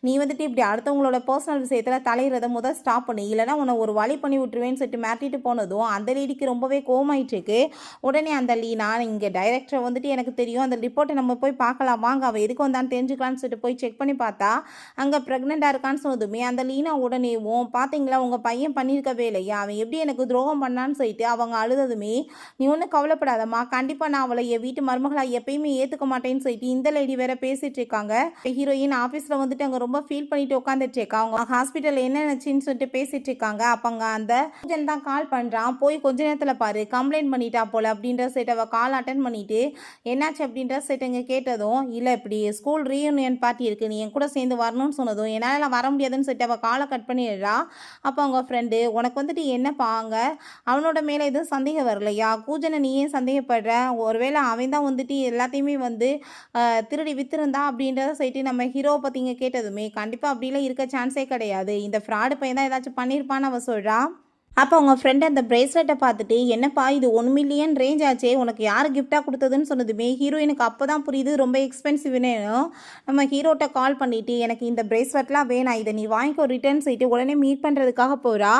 நீ வந்துட்டு இப்படி அடுத்தவங்களோட பர்சனல் விஷயத்தில் தலையிறதை முதல் ஸ்டாப் பண்ணி இல்லைனா உன்னை ஒரு வழி பண்ணி விட்டுருவேன்னு சொல்லிட்டு மாட்டிட்டு போனதும் அந்த லேடிக்கு ரொம்பவே கோவமாயிட்டுருக்கு. உடனே அந்த லீனா இங்கே டைரக்டரை வந்துட்டு எனக்கு தெரியும் அந்த ரிப்போர்ட்டை நம்ம போய் பார்க்கலாம் வாங்க, அவள் எதுக்கு வந்தான்னு தெரிஞ்சுக்கலான்னு சொல்லிட்டு போய் செக் பண்ணி பார்த்தா அங்கே ப்ரெக்னெண்ட்டாக இருக்கான்னு சொன்னதுமே அந்த லீனா உடனேவும் பார்த்தீங்களா உங்கள் பையன் பண்ணியிருக்கவே இல்லையா, அவன் எப்படி எனக்கு துரோகம் பண்ணான்னு சொல்லிட்டு அவங்க அழுததுமே நீ ஒன்றும் கவலைப்படாதம்மா, கண்டிப்பாக நான் அவளை என் வீட்டு மருமகளாக எப்பயுமே ஏற்றுக்க மாட்டேன்னு சொல்லிட்டு இந்த லேடி வேற பேசிட்டு இருக்காங்க. ஹீரோயின் ஆஃபீஸில் வந்துட்டு அங்கே ரொம்ப ஃபீல் பண்ணிட்டு உட்காந்துட்டு இருக்கா. அவங்க ஹாஸ்பிட்டல் என்ன நினச்சின்னு சொல்லிட்டு பேசிட்டு இருக்காங்க. அப்போ அங்கே அந்த கூஜன் தான் கால் பண்ணுறான். போய் கொஞ்ச நேரத்தில் பாரு கம்ப்ளைண்ட் பண்ணிட்டா போல அப்படின்ற சைட் அவள் கால் அட்டன் பண்ணிட்டு என்னாச்சு அப்படின்ற சைட் இங்கே கேட்டதும் இல்லை இப்படி ஸ்கூல் ரீயூனியன் பார்ட்டி இருக்குது நீ என் கூட சேர்ந்து வரணும்னு சொன்னதும் என்னால் வர முடியாதுன்னு சொல்லிட்டு அவள் காலை கட் பண்ணிடுறா. அப்போ அவங்க ஃப்ரெண்டு உனக்கு வந்துட்டு என்னப்பா அங்கே அவனோட மேலே எதுவும் சந்தேகம் வரலையா, கூஜனை நீ ஏன் சந்தேகப்படுற, ஒருவேளை அவன் தான் வந்துட்டு எல்லாத்தையுமே வந்து திருடி வித்துருந்தா அப்படின்றத சொல்லிட்டு நம்ம ஹீரோவை பற்றிங்க கேட்டதுமே கண்டிப்பாக அப்படிலாம் இருக்க சான்ஸே கிடையாது, இந்த ஃப்ராடு பையன் தான் ஏதாச்சும் பண்ணியிருப்பான்னு அவள் சொல்கிறா. அப்போ அவங்க ஃப்ரெண்டு அந்த பிரேஸ்லெட்டை பார்த்துட்டு, "என்னப்பா இது 1 மில்லியன் ரேஞ்ச் ஆச்சே! உனக்கு யார் கிஃப்ட்டா குடுத்ததுன்னு?" சொன்னதுமே, ஹீரோயினுக்கு அப்போ தான் புரியுது ரொம்ப எக்ஸ்பென்சிவ்னு. நம்ம ஹீரோட்ட கால் பண்ணிட்டு, "எனக்கு இந்த பிரேஸ்லெட்லாம் வேணாம். இத நீ வாங்கிக்கோ ரிட்டர்ன்" சொல்லிட்டு உடனே மீட் பண்ணுறதுக்காக போறா.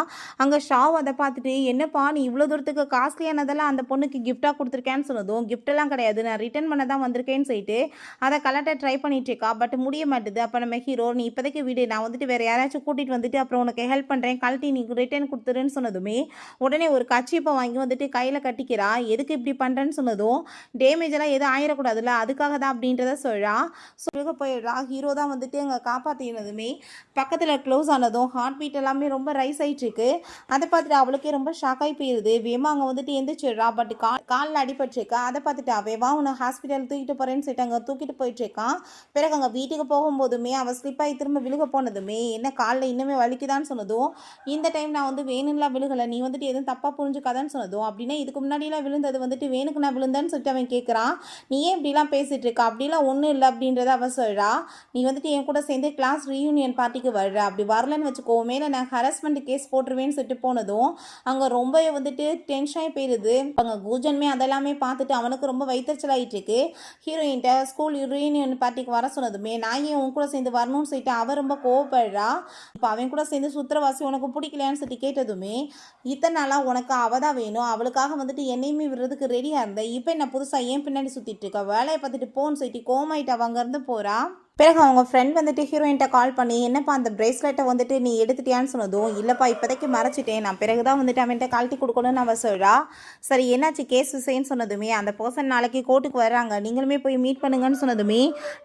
அங்க ஷாவ் அத பார்த்துட்டு, "என்னப்பா நீ இவ்வளோ தூரத்துக்கு காஸ்ட்லியானதெல்லாம் அந்த பொண்ணுக்கு கிஃப்ட்டா குடுத்துருக்கேன்னு" சொன்னதும், "கிஃப்ட்டெல்லாம் கிடையாது. நான் ரிட்டர்ன் பண்ண தான் வந்திருக்கேன்னு" சொல்லிட்டு அத கழட்ட ட்ரை பண்ணிட்டு இருக்கா. பட் முடிய மாட்டுது. அப்ப நம்ம ஹீரோ, "நீ இப்போதைக்கு விடு. நான் வந்துட்டு வேற யாராச்சும் கூட்டிட்டு வந்துட்டு அப்புறம் உனக்கு ஹெல்ப் பண்றேன். கழட்டி நீ ரிட்டர்ன் குடுத்துருன்னு" சொன்னதுமே, உடனே ஒரு கர்ச்சீப்ப வாங்கி வந்துட்டு கையில கட்டிக்கிறா. எதுக்கு இப்படி பண்றேன்னு சொன்னதும், டேமேஜ் எல்லாம் எதுவும் ஆயிரக்கூடாதுல்ல, அதுக்காக தான் அப்படின்றத சொல்றா. சொல்ல போயிடுறா. ஹீரோ தான் வந்துட்டு அங்க காப்பாத்தினதுமே, பக்கத்துல க்ளோஸ் ஆனதும் ஹார்ட் பீட் எல்லாமே ரொம்ப ரைஸ் ஆயிட்டு இருக்கு. அதை பார்த்துட்டு அவளுக்கே ரொம்ப ஷாக் ஆகி போயிருது. வேகமா அங்க வந்துட்டு எந்திரிச்சிடுறா. பட் காலில் அடிபட்டிருக்கா. அதை பார்த்துட்டு அவன் உன்னை ஹாஸ்பிட்டல் தூக்கிட்டு போறேன்னு சொல்லிட்டு அங்க தூக்கிட்டு போயிட்டு இருக்கான். பிறகு அங்க வீட்டுக்கு போகும்போதுமே அவ ஸ்லிப் ஆகி திரும்ப விழுக போனதுமே, என்ன காலில் இன்னுமே வலிக்குதான்னு சொன்னதும், இந்த டைம் நான் வந்து வேணும்லாம் விழுகலை, நீ வந்துட்டு எதுவும் தப்பாக புரிஞ்சுக்காதான்னு சொன்னதும், அப்படின்னா இதுக்கு முன்னாடிலாம் விழுந்தது வந்துட்டு வேணுக்கு நான் விழுந்தேன்னு சொல்லிட்டு அவன் கேட்குறான். நீ ஏன் இப்படிலாம் பேசிட்டு இருக்க, அப்படிலாம் ஒன்றும் இல்லை அப்படின்றத அவ சொல்கிறா. நீ வந்துட்டு என் கூட சேர்ந்து கிளாஸ் ரீயூனியன் பார்ட்டிக்கு வர்ற, அப்படி வரலன்னு வச்சுக்கோ மேலே நான் ஹராஸ்மெண்ட் கேஸ் போட்டுருவேன்னு சொல்லிட்டு போனதும், அங்கே ரொம்பவே வந்துட்டு டென்ஷன் ஆகி போயிடுது. அங்கே கூஜன்மே அதெல்லாமே பார்த்துட்டு அவனுக்கு ரொம்ப வைத்தறிச்சல் ஆகிட்டு இருக்கு. ஹீரோயின்ட்ட ஸ்கூல் ரீயூனியன் பார்ட்டிக்கு வர சொன்னதுமே, நான் ஏன் உன் கூட சேர்ந்து வரணும்னு சொல்லிட்டு அவ ரொம்ப கோவப்படுறா. இப்போ அவன் கூட சேர்ந்து சுத்திரவாசி உனக்கு பிடிக்கலையான்னு சொல்லி கேட்டதுமே, இத்தனை நாளாக உனக்கு அவள் தான் வேணும், அவளுக்காக வந்துட்டு என்னையுமே விடுறதுக்கு ரெடியாக இருந்தேன், இப்போ என்ன புதுசாக ஏன் பின்னாடி சுற்றிட்டு இருக்கா, வேலையை பார்த்துட்டு போன்னு சொல்லிட்டு கோமாயிட்டு அவ அங்கேருந்து போகிறா. பிறகு அவங்க ஃப்ரெண்ட் வந்துட்டு ஹீரோயின்ட்ட கால் பண்ணி, "என்னப்பா அந்த பிரேஸ்லெட்டை வந்துட்டு நீ எடுத்துட்டியான்னு" சொன்னதும், "இல்லைப்பா இப்போதைக்கு மறைச்சிட்டேன், நான் பிறகு தான் வந்துட்டு அவன்கிட்ட கழட்டி கொடுக்கணும்னு" அவ சொல்கிறா. சரி என்னாச்சு கேஸ் விஷயம்னு சொன்னதுமே, அந்த பர்சன் நாளைக்கு கோர்ட்டுக்கு வர்றாங்க, நீங்களுமே போய் மீட் பண்ணுங்கன்னு சொன்னதுமே,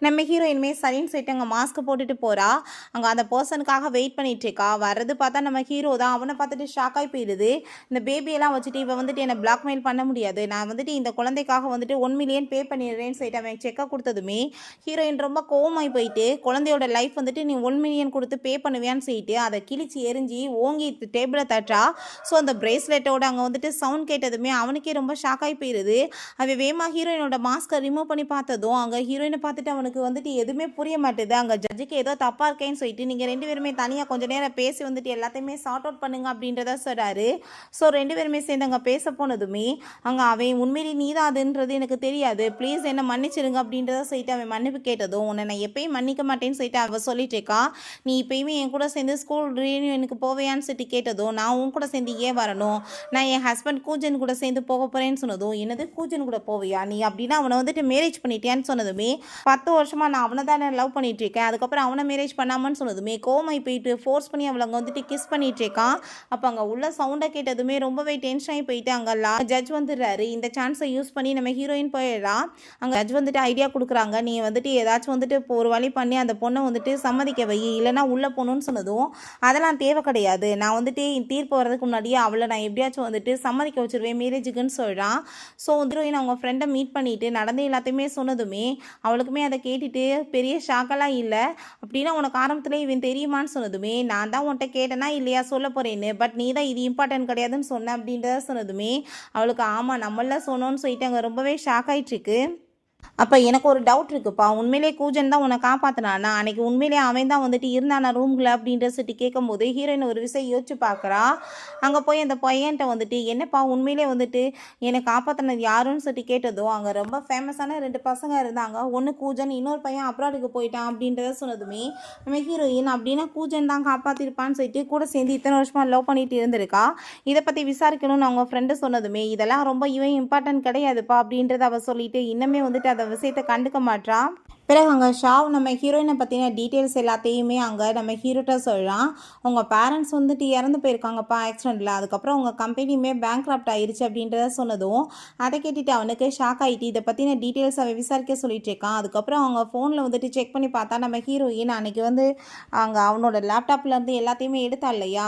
நம்ம ஹீரோயினுமே சரின்னு சொல்லிட்டு அங்கே மாஸ்க் போட்டுட்டு போகிறா. அங்கே அந்த பர்சனுக்காக வெயிட் பண்ணிட்டு இருக்கா. வர்றது பார்த்தா நம்ம ஹீரோ தான். அவனை பார்த்துட்டு ஷாக் ஆகி போயிடுது. இந்த பேபியெல்லாம் வச்சுட்டு இவன் வந்துட்டு என்னை பிளாக்மெயில் பண்ண முடியாது, நான் வந்துட்டு இந்த குழந்தைக்காக வந்துட்டு 1 மில்லியன் பே பண்ணிடுறேன்னு சொல்லிட்டு அவன் செக்கை கொடுத்ததுமே, ஹீரோயின் ரொம்ப கோவமாக போயிட்டு, குழந்தையோட லைஃப் வந்துட்டு நீ 1 மில்லியன் கொடுத்து பே பண்ணுவியான்னு சொல்லிட்டு அதை கிழிச்சு எரிஞ்சு ஓங்கி டேபிளை தட்டா. ஸோ அந்த பிரேஸ்லெட்டோட அங்கே வந்துட்டு சவுண்ட் கேட்டதுமே அவனுக்கே ரொம்ப ஷாக் ஆகி போயிடுது. அவன் வேமா ஹீரோயினோட மாஸ்கை ரிமூவ் பண்ணி பார்த்ததும் அங்கே ஹீரோயினை பார்த்துட்டு அவனுக்கு வந்துட்டு எதுவுமே புரிய மாட்டுது. அங்கே ஜட்ஜுக்கு ஏதோ தப்பாக இருக்கேன்னு சொல்லிட்டு, நீங்கள் 2 பேருமே தனியாக கொஞ்சம் நேரம் பேசி வந்துட்டு எல்லாத்தையுமே சார்ட் அவுட் பண்ணுங்க அப்படின்றத சொல்கிறாரு. ஸோ 2 பேருமே சேர்ந்து அங்கே பேச போனதுமே, அங்கே அவன் உண்மையிலே நீதான் அதுன்றது எனக்கு தெரியாது, ப்ளீஸ் என்ன மன்னிச்சிருங்க அப்படின்றத சொல்லிட்டு அவன் மன்னிப்பு கேட்டதும், உன்னை நான் எப்பயும் மன்னிக்க மாட்டேன்னு சொல்லிட்டு அவ சொல்லிட்டு இருக்கா. நீ இப்பயுமே என் கூட சேர்ந்து ஸ்கூல் ரீயூனியனுக்கு போவையான்னு சொல்லிட்டு கேட்டதும், நான் உன் கூட சேர்ந்து ஏன் வரணும், நான் என் ஹஸ்பண்ட் கூஜன் கூட சேர்ந்து போக போறேன்னு சொன்னதும், என்னது கூஜன் கூட போவியா நீ, அப்படின்னா அவனை வந்துட்டு மேரேஜ் பண்ணிட்டியான்னு சொன்னதுமே, 10 வருஷமா நான் அவனை தான் லவ் பண்ணிட்டு இருக்கேன், அதுக்கப்புறம் அவனை மேரேஜ் பண்ணாமன்னு சொன்னதுமே கோமாய் போயிட்டு ஃபோர்ஸ் பண்ணி அவளை அங்கே வந்துட்டு கிஸ் பண்ணிட்டு இருக்கான். அப்போ அங்கே உள்ள சவுண்டை கேட்டதுமே ரொம்பவே டென்ஷன் ஆகி போயிட்டு அங்கே ஜட்ஜ் வந்துடுறாரு. இந்த சான்ஸை யூஸ் பண்ணி நம்ம ஹீரோயின் போயிடுறா. அங்கே ஜட்ஜ் வந்துட்டு ஐடியா கொடுக்குறாங்க, நீ வந்துட்டு ஏதாச்சும் வந்துட்டு இப்போ ஒரு வழி பண்ணி அந்த பொண்ணை வந்துட்டு சம்மதிக்க வை, இல்லைனா உள்ளே போகணுன்னு சொன்னதும், அதெல்லாம் தேவை கிடையாது, நான் வந்துட்டு தீர்ப்பு வர்றதுக்கு முன்னாடியே அவளை நான் எப்படியாச்சும் வந்துட்டு சம்மதிக்க வச்சிருவேன் மேரேஜுக்குன்னு சொல்கிறான். ஸோ ஹீரோயின் அவங்க ஃப்ரெண்டை மீட் பண்ணிட்டு நடந்து எல்லாத்தையுமே சொன்னதுமே அவளுக்குமே அதை கேட்டுட்டு பெரிய ஷாக்கெல்லாம் இல்லை. அப்படின்னா உனக்கு ஆரம்பத்தில் இவன் தெரியுமான்னு சொன்னதுமே, நான் தான் உன்கிட்ட கேட்டேனா இல்லையா சொல்ல போகிறேன்னு, பட் நீ தான் இது இம்பார்ட்டன்ட் கிடையாதுன்னு சொன்ன அப்படின்றத சொன்னதுமே அவளுக்கு ஆமாம் நம்மள சொன்னோன்னு சொல்லிட்டு அங்கே ரொம்பவே ஷாக் ஆகிட்டுருக்கு. அப்போ எனக்கு ஒரு டவுட் இருக்குப்பா, உண்மையிலே கூஜன் தான் உன்னை காப்பாற்றினானா, அன்னைக்கு உண்மையிலே அவன் தான் வந்துட்டு இருந்தானா ரூம்குள்ள அப்படின்ற சொல்லிட்டு கேட்கும்போது ஹீரோயின் ஒரு விஷயம் யோசிச்சு பார்க்குறா. அங்கே போய் அந்த பையன்ட்ட வந்துட்டு, என்னப்பா உண்மையிலே வந்துட்டு என்னை காப்பாற்றினது யாருன்னு சொல்லிட்டு கேட்டதும், அங்கே ரொம்ப ஃபேமஸான 2 பசங்க இருந்தாங்க, ஒன்று கூஜன், இன்னொரு பையன் அப்ராடுக்கு போயிட்டான் அப்படின்றத சொன்னதுமே, நம்ம ஹீரோயின் அப்படின்னா கூஜன் தான் காப்பாற்றிருப்பான்னு சொல்லிட்டு கூட சேர்ந்து இத்தனை வருஷமாக லவ் பண்ணிட்டு இருந்திருக்கா. இதை பற்றி விசாரிக்கணும்னு அவங்க ஃப்ரெண்டு சொன்னதுமே, இதெல்லாம் ரொம்ப இவன் இம்பார்ட்டன்ட் கிடையாதுப்பா அப்படின்றத அவள் சொல்லிட்டு இன்னுமே வந்துட்டு அந்த விஷயத்தை கண்டுக்க மாட்டா. பிறகு அங்கே ஷாவ் நம்ம ஹீரோயினை பற்றின டீட்டெயில்ஸ் எல்லாத்தையுமே அங்கே நம்ம ஹீரோட்ட சொல்கிறான். உங்கள் பேரண்ட்ஸ் வந்துட்டு இறந்து போயிருக்காங்கப்பா ஆக்சிடெண்ட்டில், அதுக்கப்புறம் உங்கள் கம்பெனியுமே பேங்க்ராப்ட் ஆயிடுச்சு அப்படின்றத சொன்னதும் அதை கேட்டுட்டு அவனுக்கு ஷாக் ஆகிட்டு இதை பற்றின டீட்டெயில்ஸ் அவன் விசாரிக்க சொல்லிட்டு இருக்கான். அதுக்கப்புறம் அவங்க ஃபோனில் வந்துட்டு செக் பண்ணி பார்த்தா நம்ம ஹீரோயின் அன்றைக்கி வந்து அங்கே அவனோட லேப்டாப்லேருந்து எல்லாத்தையுமே எடுத்தா இல்லையா,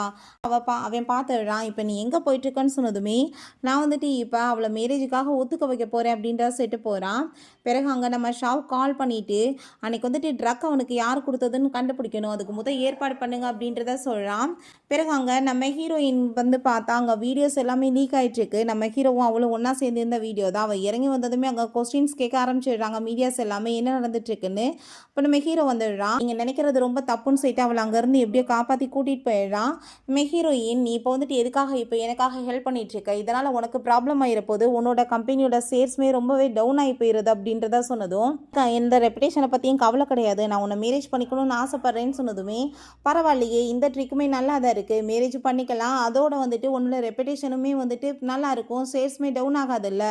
அவன் பார்த்துடுறான். இப்போ நீ எங்கே போயிட்டுருக்கன்னு சொன்னதுமே, நான் வந்துட்டு இப்போ அவளை மேரேஜுக்காக ஒத்துக்க வைக்க போகிறேன் அப்படின்றத சொல்லிட்டு போகிறான். பிறகு அங்கே நம்ம ஷாவ் கால் பண்ணிட்டு போயிட்டு அன்னைக்கு வந்துட்டு ட்ரக் அவனுக்கு யார் கொடுத்ததுன்னு கண்டுபிடிக்கணும், அதுக்கு முதல் ஏற்பாடு பண்ணுங்க அப்படின்றத சொல்கிறான். பிறகு அங்கே நம்ம ஹீரோயின் வந்து பார்த்தா அங்கே வீடியோஸ் எல்லாமே லீக் ஆகிட்டுருக்கு. நம்ம ஹீரோவும் அவளும் ஒன்றா சேர்ந்து இருந்த வீடியோ தான். அவள் இறங்கி வந்ததுமே அங்கே கொஸ்டின்ஸ் கேட்க ஆரம்பிச்சிடுறாங்க மீடியாஸ் எல்லாமே என்ன நடந்துட்டுருக்குன்னு. இப்போ நம்ம ஹீரோ வந்துடுறான். நீங்கள் நினைக்கிறது ரொம்ப தப்புன்னு சொல்லிட்டு அவளை அங்கேருந்து எப்படியோ காப்பாற்றி கூட்டிகிட்டு போயிடுறான். நம்ம ஹீரோயின் நீ இப்போ வந்துட்டு எதுக்காக இப்போ எனக்காக ஹெல்ப் பண்ணிகிட்ருக்க, இதனால் உனக்கு ப்ராப்ளம் ஆகிருப்போது, உன்னோட கம்பெனியோட ஷேர்ஸ்மே ரொம்பவே டவுன் ஆகி போயிடுது அப்படின்றத சொன்னதும் எந்த ரெப்புடேஷனை பற்றியும் கவலை கிடையாது, நான் உன்னை மேரேஜ் பண்ணிக்கணும்னு ஆசைப்பட்றேன்னு சொன்னதுமே பரவாயில்லையே இந்த ட்ரிக்குமே நல்லா தான் இருக்குது, மேரேஜ் பண்ணிக்கலாம், அதோட வந்துட்டு உன்னோட ரெப்புடேஷனுமே வந்துட்டு நல்லா இருக்கும், ஷேர்ஸ்மே டவுன் ஆகாதில்ல,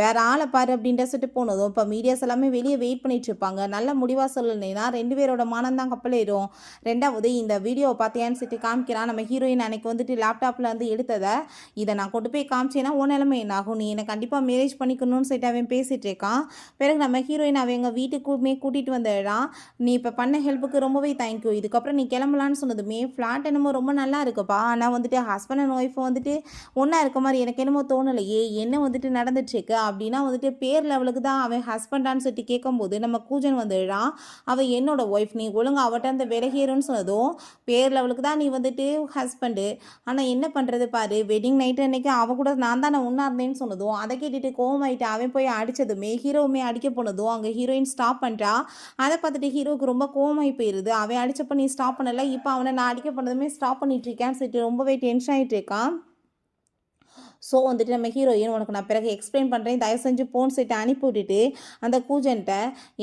வேற ஆளை பாரு அப்படின்ற சொல்லிட்டு போனதும் இப்போ மீடியாஸ் எல்லாமே வெளியே வெயிட் பண்ணிட்டு இருப்பாங்க. நல்ல முடிவாக சொல்லலைன்னா 2 பேரோட மானம் தான் கப்பலேறும். ரெண்டாவது இந்த வீடியோவை பார்த்தியான்னு சொல்லிட்டு காமிக்கிறான். நம்ம ஹீரோயின் அன்னைக்கு வந்துட்டு லேப்டாப்பில் வந்து எடுத்ததை இதை நான் கொண்டு போய் காமிச்சேன்னா உன் நிலைமை என்ன ஆகும், நீ என்னை கண்டிப்பாக மேரேஜ் பண்ணிக்கணும்னு சொல்லிட்டு அவன் பேசிகிட்டு இருக்கான். பிறகு நம்ம ஹீரோயின் அவன் எங்கள் வீட்டுக்குமே கூட்டிகிட்டு வந்துடுறான். நீ இப்போ பண்ண ஹெல்ப்புக்கு ரொம்பவே தேங்க்யூ, இதுக்கப்புறம் நீ கிளம்பலான்னு சொன்னதுமே ஃப்ளாட் என்னமோ ரொம்ப நல்லா இருக்குப்பா, ஆனால் வந்துட்டு ஹஸ்பண்ட் அண்ட் ஒய்ஃப் வந்துட்டு ஒன்றா இருக்க மாதிரி எனக்கு என்னமோ தோணலையே, என்ன வந்துட்டு நடந்துட்டுருக்கு அப்படின்னா வந்துட்டு பேர் லெவலுக்கு தான் அவன் ஹஸ்பண்டான்னு சொல்லிட்டு கேட்கும்போது நம்ம கூஜன் வந்துடுறான். அவள் என்னோட ஒய்ஃப், நீ ஒழுங்கு அவட்ட அந்த விலகிருன்னு சொன்னதும் பேர் லெவலுக்கு தான் நீ வந்துட்டு ஹஸ்பண்டு, ஆனால் என்ன பண்ணுறது பாரு, வெட்டிங் நைட்டு அன்னைக்கு அவள் கூட நான் தானே ஒன்றா இருந்தேன்னு சொன்னதும் அதை கேட்டுட்டு கோவமாயிட்டு அவன் போய் அடித்ததுமே ஹீரோவுமே அடிக்க போனதும் அங்கே ஹீரோயின் ஸ்டாப் பண்ணுறா. அதை பார்த்துட்டு ஹீரோவுக்கு ரொம்ப கோவமாகி போயிடுது. அவன் அடிச்சப்போ நீ ஸ்டாப் பண்ணலை, இப்போ அவனை நான் அடிக்க போனதுமே ஸ்டாப் பண்ணிட்டு இருக்கேன்னு சொல்லிட்டு ரொம்பவே டென்ஷன் ஆகிட்டு இருக்கான். ஸோ வந்துட்டு நம்ம ஹீரோயின் உனக்கு நான் பிறகு எக்ஸ்பிளைன் பண்ணுறேன், தயவு செஞ்சு போன்னு சொல்லிட்டு அனுப்பி விட்டுட்டு அந்த கூஜன்ட்ட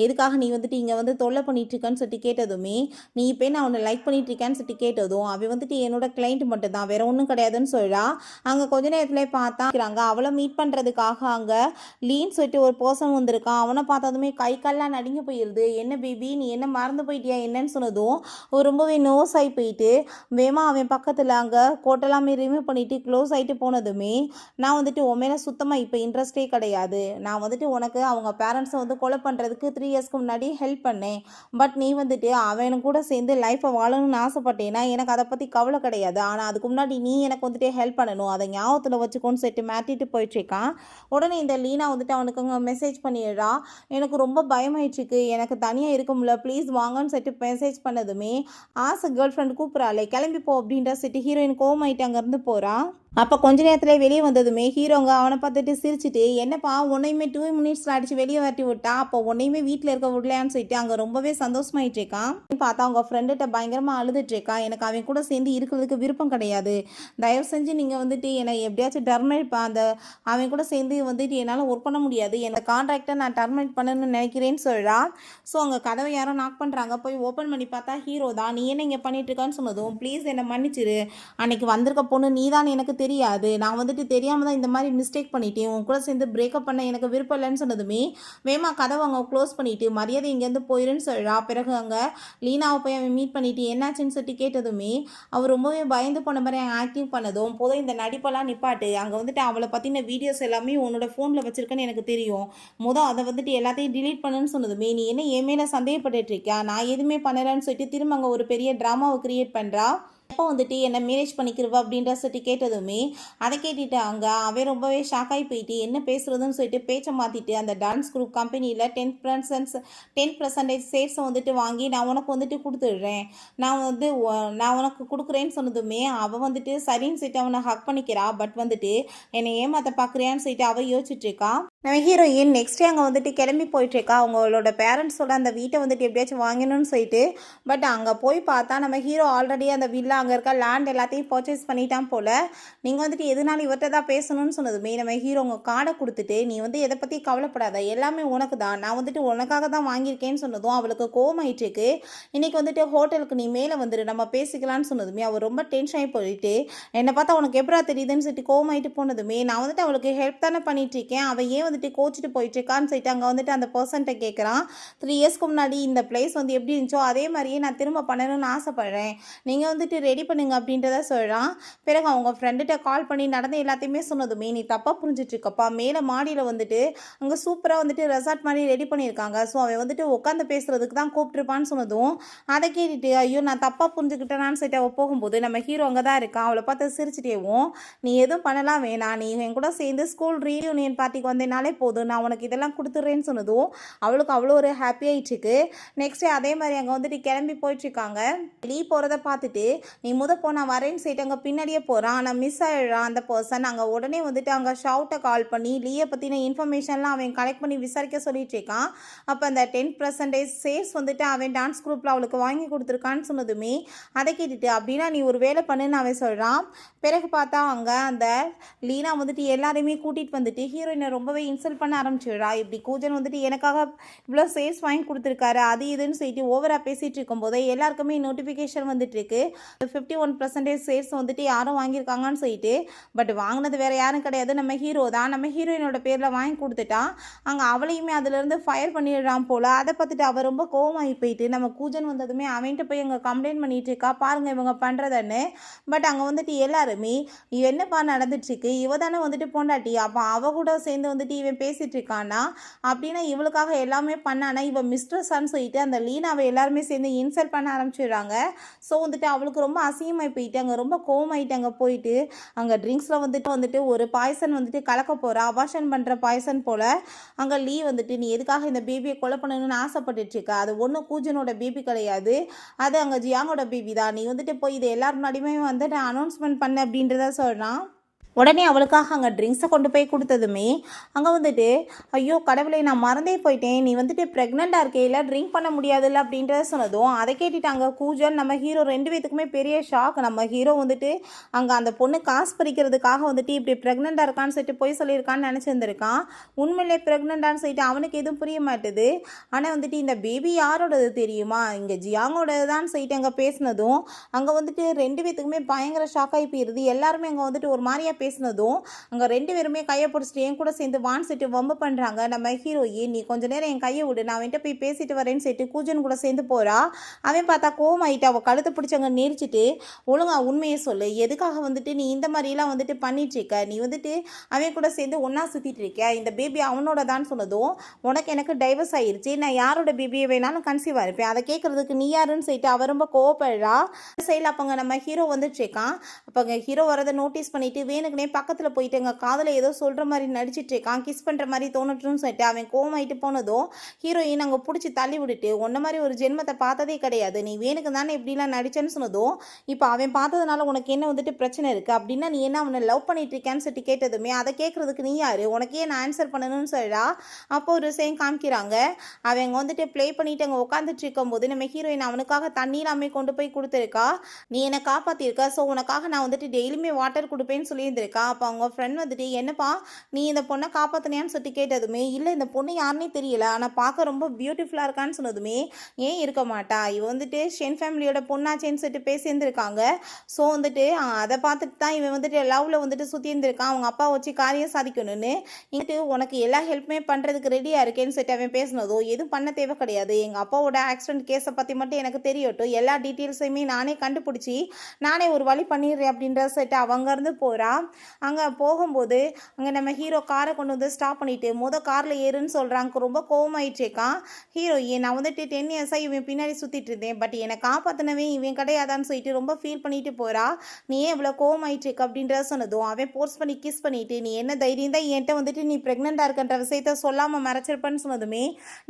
எதுக்காக நீ வந்துட்டு இங்கே வந்து தொல்லை பண்ணிகிட்ருக்கன்னு சொல்லிட்டு கேட்டதுமே நீ இப்போ நான் அவனை லைக் பண்ணிகிட்ருக்கேன்னு சொல்லிட்டு கேட்டதும் அவன் வந்துட்டு என்னோட கிளைண்ட் மட்டும் தான் வேறு ஒன்றும் கிடையாதுன்னு சொல்கிறா. அங்கே கொஞ்ச நேரத்தில் பார்த்தாங்க அவளை மீட் பண்ணுறதுக்காக அங்கே லீன்னு சொல்லிட்டு ஒரு பர்சன் வந்திருக்கான். அவனை பார்த்ததுமே கை கால்லாம் நடுங்கி போயிடுது. என்ன பேபி நீ என்ன மறந்து போயிட்டியா என்னன்னு சொன்னதும் ரொம்பவே நோஸ் ஆகி போயிட்டு வேமா அவன் பக்கத்தில் அங்கே கோட்டெல்லாமே ரிமூவ் பண்ணிவிட்டு க்ளோஸ் ஆகிட்டு போனதுமே நான் வந்துட்டு உன் மேலே சுத்தமாக இப்போ இன்ட்ரெஸ்டே கிடையாது, நான் வந்துட்டு உனக்கு அவங்க பேரண்ட்ஸை வந்து கொலை பண்ணுறதுக்கு 3 இயர்ஸ்க்கு முன்னாடி ஹெல்ப் பண்ணேன், பட் நீ வந்துட்டு அவனு கூட சேர்ந்து லைஃப்பை வாழணும்னு ஆசைப்பட்டேன்னா எனக்கு அதை பற்றி கவலை கிடையாது, ஆனால் அதுக்கு முன்னாடி நீ எனக்கு வந்துட்டு ஹெல்ப் பண்ணணும், அதை ஞாபகத்தில் வச்சுக்கோன்னு சொல்லிட்டு மாட்டிட்டு போயிட்டுருக்கான். உடனே இந்த லீனா வந்துட்டு அவனுக்கு மெசேஜ் பண்ணிடுறா. எனக்கு ரொம்ப பயமாயிடுச்சுக்கு, எனக்கு தனியாக இருக்க முடியல, ப்ளீஸ் வாங்கன்னு சொல்லிட்டு மெசேஜ் பண்ணதுமே ஆசை கேர்ள் ஃப்ரெண்ட் கூப்பிட்றாளே கிளம்பிப்போ அப்படின்ற சொல்லிட்டு ஹீரோயின் கோவமாயிட்டு அங்கேருந்து போகிறான். அப்போ கொஞ்ச நேரத்தில் வெளியே வந்ததுமே ஹீரோங்க அவனை பார்த்துட்டு சிரிச்சுட்டு என்னப்பா உன்னையுமே 2 மினிட்ஸில் அடித்து வெளியே வரட்டி விட்டா, அப்போ உன்னையுமே வீட்டில் இருக்க விடலையான்னு சொல்லிட்டு அங்கே ரொம்பவே சந்தோஷமாயிட்டு இருக்கான். பார்த்தா அவங்க ஃப்ரெண்டுகிட்ட பயங்கரமாக அழுதுட்டு இருக்கான். எனக்கு அவன் கூட சேர்ந்து இருக்கிறதுக்கு விருப்பம் கிடையாது, தயவு செஞ்சு நீங்கள் வந்துட்டு என்னை எப்படியாச்சும் டர்மினேட் அந்த அவன் கூட சேர்ந்து வந்துட்டு என்னால் ஒர்க் பண்ண முடியாது, என்னோட கான்ட்ராக்டை நான் டர்மினேட் பண்ணணும்னு நினைக்கிறேன்னு சொல்கிறா. ஸோ அங்கே கதவை யாரோ நாக் பண்ணுறாங்க. போய் ஓப்பன் பண்ணி பார்த்தா ஹீரோ தான். நீ என்ன இங்கே பண்ணிட்டு இருக்கான்னு சொன்னதும் ப்ளீஸ் என்னை மன்னிச்சிரு, அன்னைக்கு வந்திருக்க பொண்ணு நீ தான் எனக்கு தெரியாது, நான் வந்துட்டு தெரியாமல் தான் இந்த மாதிரி மிஸ்டேக் பண்ணிட்டேன், உன் கூட சேர்ந்து பிரேக்கப் பண்ண எனக்கு விருப்பம் இல்லைன்னு சொன்னதுமே வேமா கதவை அங்கே க்ளோஸ் பண்ணிவிட்டு மரியாதை இங்கேருந்து போயிருன்னு சொல்கிறா. பிறகு அங்கே லீனாவை போய் அவன் மீட் பண்ணிவிட்டு என்னாச்சுன்னு சொல்லிட்டு கேட்டதுமே அவர் ரொம்பவே பயந்து போன மாதிரி ஆக்டிங் பண்ணதும் போதும் இந்த நடிப்பெல்லாம் நிப்பாட்டு, அங்கே வந்துட்டு அவளை பற்றின வீடியோஸ் எல்லாமே உன்னோட ஃபோனில் வச்சுருக்கேன்னு எனக்கு தெரியும், அதை வந்துட்டு எல்லாத்தையும் டிலீட் பண்ணுன்னு சொன்னதுமே நீ என்ன என் மேலே சந்தேகப்பட்டு இருக்கியா, நான் எதுவுமே பண்ணலைன்னு சொல்லிட்டு திரும்ப அங்கே ஒரு பெரிய ட்ராமாவை கிரியேட் பண்ணுறா. எப்போ வந்துட்டு என்னை மேரேஜ் பண்ணிக்கிறவா அப்படின்ற சொல்லிட்டு கேட்டதுமே அதை கேட்டுட்டு அங்கே அவன் ரொம்பவே ஷாக்காகி போயிட்டு என்ன பேசுகிறதுன்னு சொல்லிட்டு பேச்சை மாற்றிட்டு அந்த டான்ஸ் குரூப் கம்பெனியில் 10% ஷேர்ஸை வந்துட்டு வாங்கி நான் உனக்கு வந்துட்டு கொடுத்துடுறேன், நான் உனக்கு கொடுக்குறேன்னு சொன்னதுமே அவள் வந்துட்டு சரின்னு சொல்லிட்டு அவனை ஹக் பண்ணிக்கிறா. பட் வந்துட்டு என்னை ஏமாற்ற பார்க்குறியான்னு சொல்லிட்டு அவள் யோசிச்சுட்டு இருக்கா. நம்ம ஹீரோயின் நெக்ஸ்ட் டே அங்கே வந்துட்டு கிளம்பி போயிட்டுருக்கா. அவங்களோட பேரண்ட்ஸோட அந்த வீட்டை வந்துட்டு எப்படியாச்சும் வாங்கணும்னு சொல்லிட்டு. பட் அங்கே போய் பார்த்தா நம்ம ஹீரோ ஆல்ரெடி அந்த வில்லா அங்கே இருக்க லேண்ட் எல்லாத்தையும் பர்ச்சேஸ் பண்ணிட்டான் போல். நீங்கள் வந்துட்டு எதுனாலும் இவர்கிட்ட தான் பேசணும்னு சொன்னதுமே நம்ம ஹீரோ உங்கள் கார்டை கொடுத்துட்டு நீ வந்து எதை பற்றி கவலைப்படாத, எல்லாமே உனக்கு தான், நான் வந்துட்டு உனக்காக தான் வாங்கியிருக்கேன்னு சொன்னதும் அவளுக்கு கோவமாயிட்டுருக்கு. இன்றைக்கி வந்துட்டு ஹோட்டலுக்கு நீ மேலே வந்துடு நம்ம பேசிக்கலான்னு சொன்னதுமே அவள் ரொம்ப டென்ஷன் ஆகி போயிட்டு என்னை பார்த்தா உனக்கு எப்படா தெரியுதுன்னு சொல்லிட்டு கோவமாயிட்டு போனதுமே நான் வந்துட்டு அவளுக்கு ஹெல்ப் தானே பண்ணிகிட்ருக்கேன், அவள் ஏன் வந்துட்டு கோச்சிட்டு போயிட்டுருக்கான்னு சொல்லிட்டு அங்கே வந்துட்டு அந்த பர்சன்ட்டை கேட்குறான். 3 இயர்ஸ்க்கு முன்னாடி இந்த பிளேஸ் வந்து எப்படி இருந்துச்சோ அதே மாதிரியே நான் திரும்ப பண்ணணும்னு ஆசைப்பட்றேன், நீங்கள் வந்துட்டு ரெடி பண்ணுங்க அப்படின்றத சொல்கிறான். பிறகு அவங்க ஃப்ரெண்டுகிட்ட கால் பண்ணி நடந்த எல்லாத்தையுமே சொன்னதுமே, நீ தப்பாக புரிஞ்சிட்ருக்கப்பா, மேலே மாடியில் வந்துட்டு அங்கே சூப்பராக வந்துட்டு ரெசார்ட் மாதிரி ரெடி பண்ணியிருக்காங்க. ஸோ அவன் வந்துட்டு உட்காந்து பேசுகிறதுக்கு தான் கூப்பிட்டுருப்பான்னு சொன்னதும், அதை கேட்டுட்டு ஐயோ நான் தப்பாக புரிஞ்சுக்கிட்டேனான்னு சொல்லிட்டு அவள் போகும்போது நம்ம ஹீரோ அங்கே தான் இருக்கான். அவளை பார்த்து சிரிச்சிட்டேவும், நீ எதுவும் பண்ணலாம் வேணாம், நீ என் கூட சேர்ந்து ஸ்கூல் ரீயூனியன் பார்ட்டிக்கு வந்தேனாலே போதும், நான் உனக்கு இதெல்லாம் கொடுத்துட்றேன்னு சொன்னதும் அவளுக்கு அவ்வளோ ஒரு ஹாப்பி ஆயிடுச்சுக்கு. நெக்ஸ்ட் அதே மாதிரி அங்கே வந்துட்டு கிளம்பி போயிட்டுருக்காங்க. லீ போகிறத பார்த்துட்டு நீ நான் வரேன்னு சொல்லிட்டு அங்கே பின்னாடியே போகிறான். ஆனால் மிஸ் ஆகிடுறான் அந்த பர்சன். அங்கே உடனே வந்துட்டு அங்கே ஷவுட்டை கால் பண்ணி லீயை பற்றின இன்ஃபர்மேஷன்லாம் அவன் கலெக்ட் பண்ணி விசாரிக்க சொல்லிட்டு இருக்கான். அப்போ அந்த 10% சேல்ஸ் வந்துட்டு அவன் டான்ஸ் குரூப்பில் அவளுக்கு வாங்கி கொடுத்துருக்கான்னு சொன்னதுமே அதை கேட்டுட்டு அப்படின்னா நீ ஒரு வேலை பண்ணுன்னு அவன் சொல்கிறான். பிறகு பார்த்தா அங்கே அந்த லீனா வந்துட்டு எல்லாரையுமே கூட்டிகிட்டு வந்துட்டு ஹீரோயினை ரொம்பவே இன்சல்ட் பண்ண ஆரம்பிச்சிடுறா. இப்படி கூஜன் வந்துட்டு எனக்காக இவ்வளோ சேல்ஸ் வாங்கி கொடுத்துருக்காரு அது இதுன்னு சொல்லிட்டு ஓவராக பேசிகிட்டு இருக்கும்போது எல்லாருக்குமே நோட்டிஃபிகேஷன் வந்துட்டுருக்கு. 51% சேல்ஸ் வந்துட்டு யாரும் வாங்கியிருக்காங்கன்னு சொல்லிட்டு. பட் வாங்கினது வேறு யாரும் கிடையாது, நம்ம ஹீரோ தான். நம்ம ஹீரோயினோட பேரில் வாங்கி கொடுத்துட்டான். அங்கே அவளையுமே அதுலேருந்து ஃபயர் பண்ணிடுறான் போல். அதை பார்த்துட்டு அவள் ரொம்ப கோவமாகி போயிட்டு நம்ம கூஜன் வந்ததுமே அவன்கிட்ட போய் அங்கே கம்ப்ளைண்ட் பண்ணிட்டு இருக்கா, பாருங்கள் இவங்க பண்ணுறதுன்னு. பட் அங்கே வந்துட்டு எல்லாருமே என்னப்பா நடந்துட்டுருக்கு, இவ தானே வந்துட்டு பொண்டாட்டி, அப்போ அவள் கூட சேர்ந்து வந்துட்டு இவன் பேசிகிட்டு இருக்கானா அப்படின்னா இவளுக்காக எல்லாமே பண்ணானா இவன் மிஸ்ட்ரஸான்னு சொல்லிட்டு அந்த லீனாவை எல்லாருமே சேர்ந்து இன்சல்ட் பண்ண ஆரம்பிச்சிடுறாங்க. ஸோ வந்துட்டு அவளுக்கு ரொம்ப அசிங்கமாகி போயிட்டு அங்கே ரொம்ப கோவமாயிட்டு அங்கே போயிட்டு அங்கே ட்ரிங்க்ஸில் வந்துட்டு ஒரு பாய்சன் வந்துட்டு கலக்க போகிறா, அபார்ஷன் பண்ணுற பாய்சன் போல். அங்கே லீ வந்துட்டு நீ எதுக்காக இந்த பேபியை கொலை பண்ணணும்னு ஆசைப்பட்டுட்ருக்க, அது ஒன்றும் கூஜனோட பேபி கிடையாது, அது அங்கே ஜியாங்கோட பேபி தான், நீ வந்துட்டு போய் இது எல்லார் முன்னாடியுமே வந்துட்டு அனௌன்ஸ்மெண்ட் பண்ண அப்படின்றத சொல்கிறான். உடனே அவளுக்காக அங்கே ட்ரிங்க்ஸை கொண்டு போய் கொடுத்ததுமே அங்கே வந்துட்டு ஐயோ கடவுளை நான் மறந்தே போயிட்டேன், நீ வந்துட்டு ப்ரெக்னெண்ட்டாக இருக்கையில் ட்ரிங்க் பண்ண முடியாதுல்ல அப்படின்றத சொன்னதும் அதை கேட்டுட்டாங்க கூஜன் நம்ம ஹீரோ 2 பேத்துக்குமே பெரிய ஷாக். நம்ம ஹீரோ வந்துட்டு அங்கே அந்த பொண்ணு காசு பறிக்கிறதுக்காக வந்துட்டு இப்படி ப்ரெக்னெண்ட்டாக இருக்கான்னு சொல்லிட்டு போய் சொல்லியிருக்கான்னு நினச்சிருந்துருக்கான். உண்மையிலே ப்ரெக்னெண்ட்டான்னு சொல்லிட்டு அவனுக்கு எதுவும் புரிய மாட்டுது. ஆனால் வந்துட்டு இந்த பேபி யாரோடது தெரியுமா, இங்கே ஜியாங்கோடது தான் சொல்லிட்டு அங்கே பேசினதும் அங்கே வந்துட்டு 2 பேத்துக்குமே பயங்கர ஷாக் ஆகி போயிடுது. எல்லாருமே அங்கே வந்துட்டு ஒரு மாதிரியாக பேசினதும் அங்கே 2 பேருமே கையை பிடிச்சிட்டு என் கூட சேர்ந்து வான் செட்டு வம்பு பண்ணுறாங்க. நம்ம ஹீரோயின் நீ கொஞ்ச நேரம் என் கையை விடு, நான் அவன்கிட்ட போய் பேசிட்டு வரேன்னு சொல்லிட்டு கூஜன் கூட சேர்ந்து போகிறா. அவன் பார்த்தா கோவமாயிட்டு அவள் கழுத்தை பிடிச்சவங்க நெரிச்சிட்டு ஒழுங்கா உண்மையை சொல்லு, எதுக்காக வந்துட்டு நீ இந்த மாதிரிலாம் வந்துட்டு பண்ணிட்டுருக்க, நீ வந்துட்டு அவன் கூட சேர்ந்து ஒன்றா சுற்றிட்டு இருக்க, இந்த பேபி அவனோட தான் சொன்னதும் உனக்கு எனக்கு டைவர்ஸ் ஆயிடுச்சு, நான் யாரோட பேபியை வேணாலும் கன்சீவ் ஆயிருப்பேன், அதை கேட்குறதுக்கு நீ யாருன்னு சொல்லிட்டு அவள் ரொம்ப கோவப்படுறா. சைடில் அப்போங்க நம்ம ஹீரோ வந்துட்டுருக்கான். அப்போ அங்கே ஹீரோ வரதை நோட்டீஸ் பண்ணிட்டு வேணுக்குனே பக்கத்தில் போயிட்டு எங்கள் காதில் ஏதோ சொல்கிற மாதிரி நடிச்சிட்டு இருக்கான், கிஸ் பண்ணுற மாதிரி தோணுட்டுன்னு சொல்லிட்டு அவன் கோவமாயிட்டு போனதும் ஹீரோயின் அங்கே பிடிச்சி தள்ளி விட்டுட்டு உன்ன மாதிரி ஒரு ஜென்மத்தை பார்த்ததே கிடையாது, நீ வேணுக்கு தானே இப்படிலாம் நடிச்சேன்னு சொன்னதும் இப்போ அவன் பார்த்ததுனால உனக்கு என்ன வந்துட்டு பிரச்சனை இருக்குது அப்படின்னா நீ என்ன அவனை லவ் பண்ணிட்டு இருக்கான்னு சொல்லிட்டு கேட்டதுமே அதை கேட்குறதுக்கு நீ யார், உனக்கே நான் ஆன்சர் பண்ணணும்னு சொல்லிடா. அப்போ ஒரு விஷயம் காமிக்கிறாங்க. அவங்க வந்துட்டு ப்ளே பண்ணிட்டு அங்கே உட்காந்துட்டு இருக்கும்போது நம்ம ஹீரோயின் அவனுக்காக தண்ணீராமே கொண்டு போய் கொடுத்துருக்கா, நீ என்னை காப்பாற்றிருக்கா, ஸோ உனக்காக நான் வந்துட்டு டெய்லியுமே வாட்டர் கொடுப்பேன்னு சொல்லியிருந்திருக்கா. அப்போ அவங்க ஃப்ரெண்ட் வந்துட்டு என்னப்பா நீ இந்த பொண்ணை காப்பாற்றினியான்னு சொல்லிட்டு கேட்டதுமே இல்லை இந்த பொண்ணு யாருன்னே தெரியல, ஆனால் பார்க்க ரொம்ப பியூட்டிஃபுல்லாக இருக்கான்னு சொன்னதுமே ஏன் இருக்க மாட்டா, இவன் வந்துட்டு ஷென் ஃபேமிலியோட பொண்ணாச்சேன்னு சொல்லிட்டு பேசியிருந்திருக்காங்க. ஸோ வந்துட்டு அதை பார்த்துட்டு தான் இவன் வந்துட்டு லவ்வில் வந்துட்டு சுற்றி இருந்திருக்கான், அவங்க அப்பா வச்சு காரியம் சாதிக்கணும்னு இங்கிட்டு உனக்கு எல்லா ஹெல்ப்புமே பண்ணுறதுக்கு ரெடியாக இருக்கேன்னு சொல்லிட்டு அவன் பேசினதோ எதுவும் பண்ண தேவை கிடையாது, எங்கள் அப்பாவோட ஆக்சிடென்ட் கேஸை பற்றி மட்டும் எனக்கு தெரியட்டும், எல்லா டீட்டெயில்ஸையுமே நானே கண்டுபிடிச்சி நானே ஒரு வழி பண்ணிடுறேன் அப்படின்ற சொல்லிட்டு அவங்கேருந்து போகிறா. அங்கே போகும்போது அங்கே நம்ம ஹீரோ காரை கொண்டு வந்து ஸ்டாப் பண்ணிவிட்டு காரில் ஏறுன்னு சொல்கிறாங்க. ரொம்ப கோவமாயிடுச்சேக்கான். ஹீரோயின் நான் வந்துட்டு 10 இயர்ஸாக இவன் பின்னாடி சுற்றிட்டு இருந்தேன், பட் என்னை காப்பாற்றினவே இவன் கிடையாதான்னு சொல்லிட்டு ரொம்ப ஃபீல் பண்ணிட்டு போகிறா. நீ ஏன் இவ்வளோ கோவமாயிட்டுருக்கு அப்படின்றத சொன்னதும் அவன் போர்ஸ் பண்ணி கிஸ் பண்ணிவிட்டு நீ என்ன தைரியம் தான் என்கிட்ட வந்துட்டு நீ ப்ரெக்னெண்ட்டாக இருக்கன்ற விஷயத்த சொல்லாமல் மறைச்சிருப்பேன்னு சொன்னதுமே